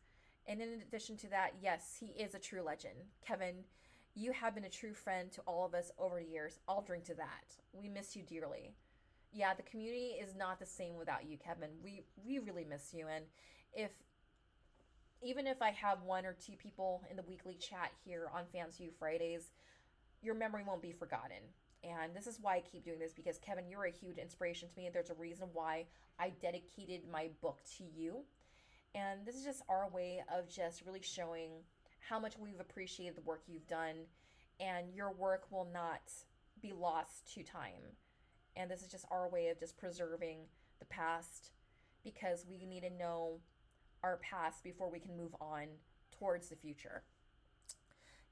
And in addition to that, yes, he is a true legend. Kevin, you have been a true friend to all of us over the years. I'll drink to that. We miss you dearly. Yeah, the community is not the same without you, Kevin. We really miss you. And even if I have one or two people in the weekly chat here on Fansview Fridays, your memory won't be forgotten. And this is why I keep doing this, because Kevin, you're a huge inspiration to me, and there's a reason why I dedicated my book to you. And this is just our way of just really showing how much we've appreciated the work you've done, and your work will not be lost to time. And this is just our way of just preserving the past, because we need to know our past before we can move on towards the future.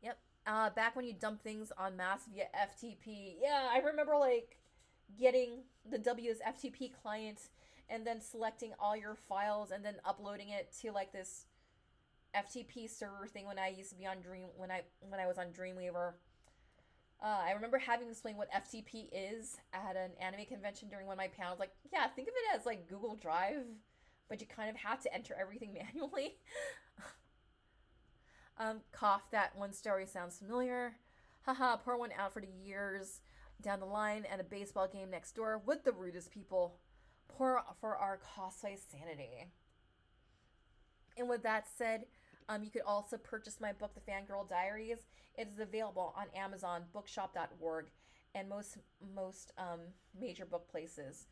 Yep. Back when you dump things on mass via FTP. Yeah, I remember getting the WS FTP client and then selecting all your files and then uploading it to this FTP server thing when I used to be on when I was on Dreamweaver. I remember having to explain what FTP is at an anime convention during one of my panels. Yeah, think of it as Google Drive, but you kind of have to enter everything manually. Cough, that one story sounds familiar. Haha, pour one out for the years down the line and a baseball game next door with the rudest people. Pour for our cosplay sanity. And with that said, you could also purchase my book, The Fangirl Diaries. It is available on Amazon, bookshop.org, and most major book places.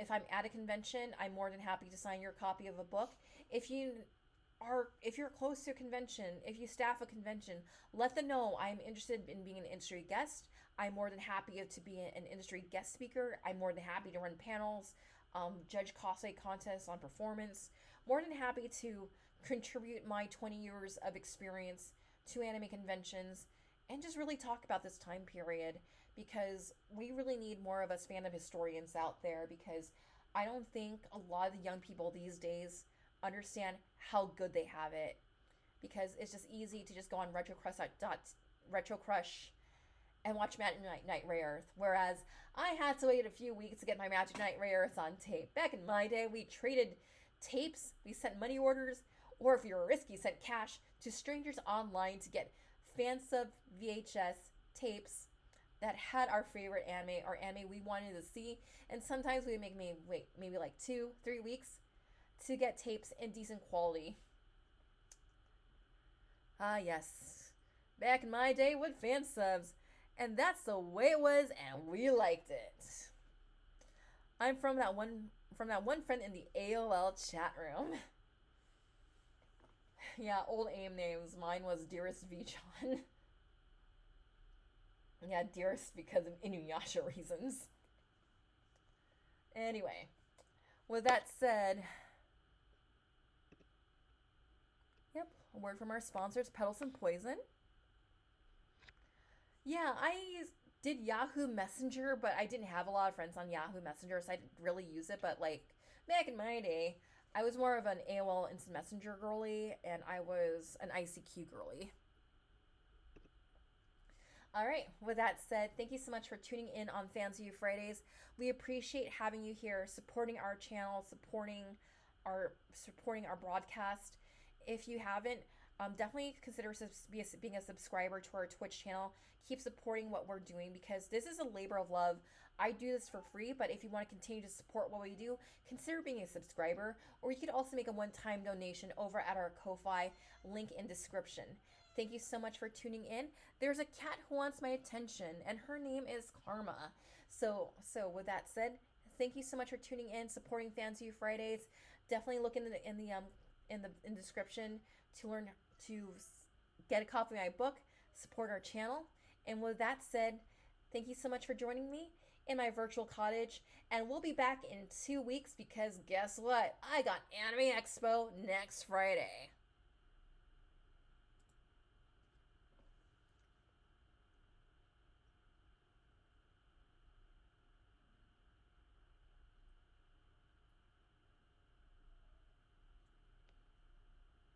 If I'm at a convention, I'm more than happy to sign your copy of a book. If you're close to a convention, if you staff a convention, let them know I'm interested in being an industry guest. I'm more than happy to be an industry guest speaker. I'm more than happy to run panels, judge cosplay contests on performance. More than happy to contribute my 20 years of experience to anime conventions and just really talk about this time period, because we really need more of us fandom historians out there, because I don't think a lot of the young people these days understand how good they have it, because it's just easy to just go on RetroCrush and watch Magic Knight Ray Earth, whereas I had to wait a few weeks to get my Magic Knight Ray Earth on tape. Back in my day, we traded tapes, we sent money orders, or if you were risky, sent cash to strangers online to get fansub VHS tapes that had our favorite anime or anime we wanted to see, and sometimes we would make me wait maybe 2-3 weeks to get tapes in decent quality. Ah, yes. Back in my day with fan subs. And that's the way it was, and we liked it. I'm from that one friend in the AOL chat room. Yeah, old AIM names. Mine was Dearest V-Chan. Yeah, Dearest because of Inuyasha reasons. Anyway, with that said, yep, a word from our sponsors, Petals and Poison. Yeah, I did Yahoo Messenger, but I didn't have a lot of friends on Yahoo Messenger, so I didn't really use it. But like back in my day, I was more of an AOL Instant Messenger girly, and I was an ICQ girly. All right, with that said, thank you so much for tuning in on Fansview Fridays. We appreciate having you here, supporting our channel, supporting our broadcast. If you haven't, definitely consider being a subscriber to our Twitch channel. Keep supporting what we're doing because this is a labor of love. I do this for free, but if you want to continue to support what we do, consider being a subscriber, or you could also make a one-time donation over at our Ko-Fi link in description. Thank you so much for tuning in. There's a cat who wants my attention, and her name is Karma. So with that said, thank you so much for tuning in, supporting Fansview Fridays. Definitely look in the description to learn to get a copy of my book, support our channel. And with that said, thank you so much for joining me in my virtual cottage. And we'll be back in 2 weeks because guess what? I got Anime Expo next Friday.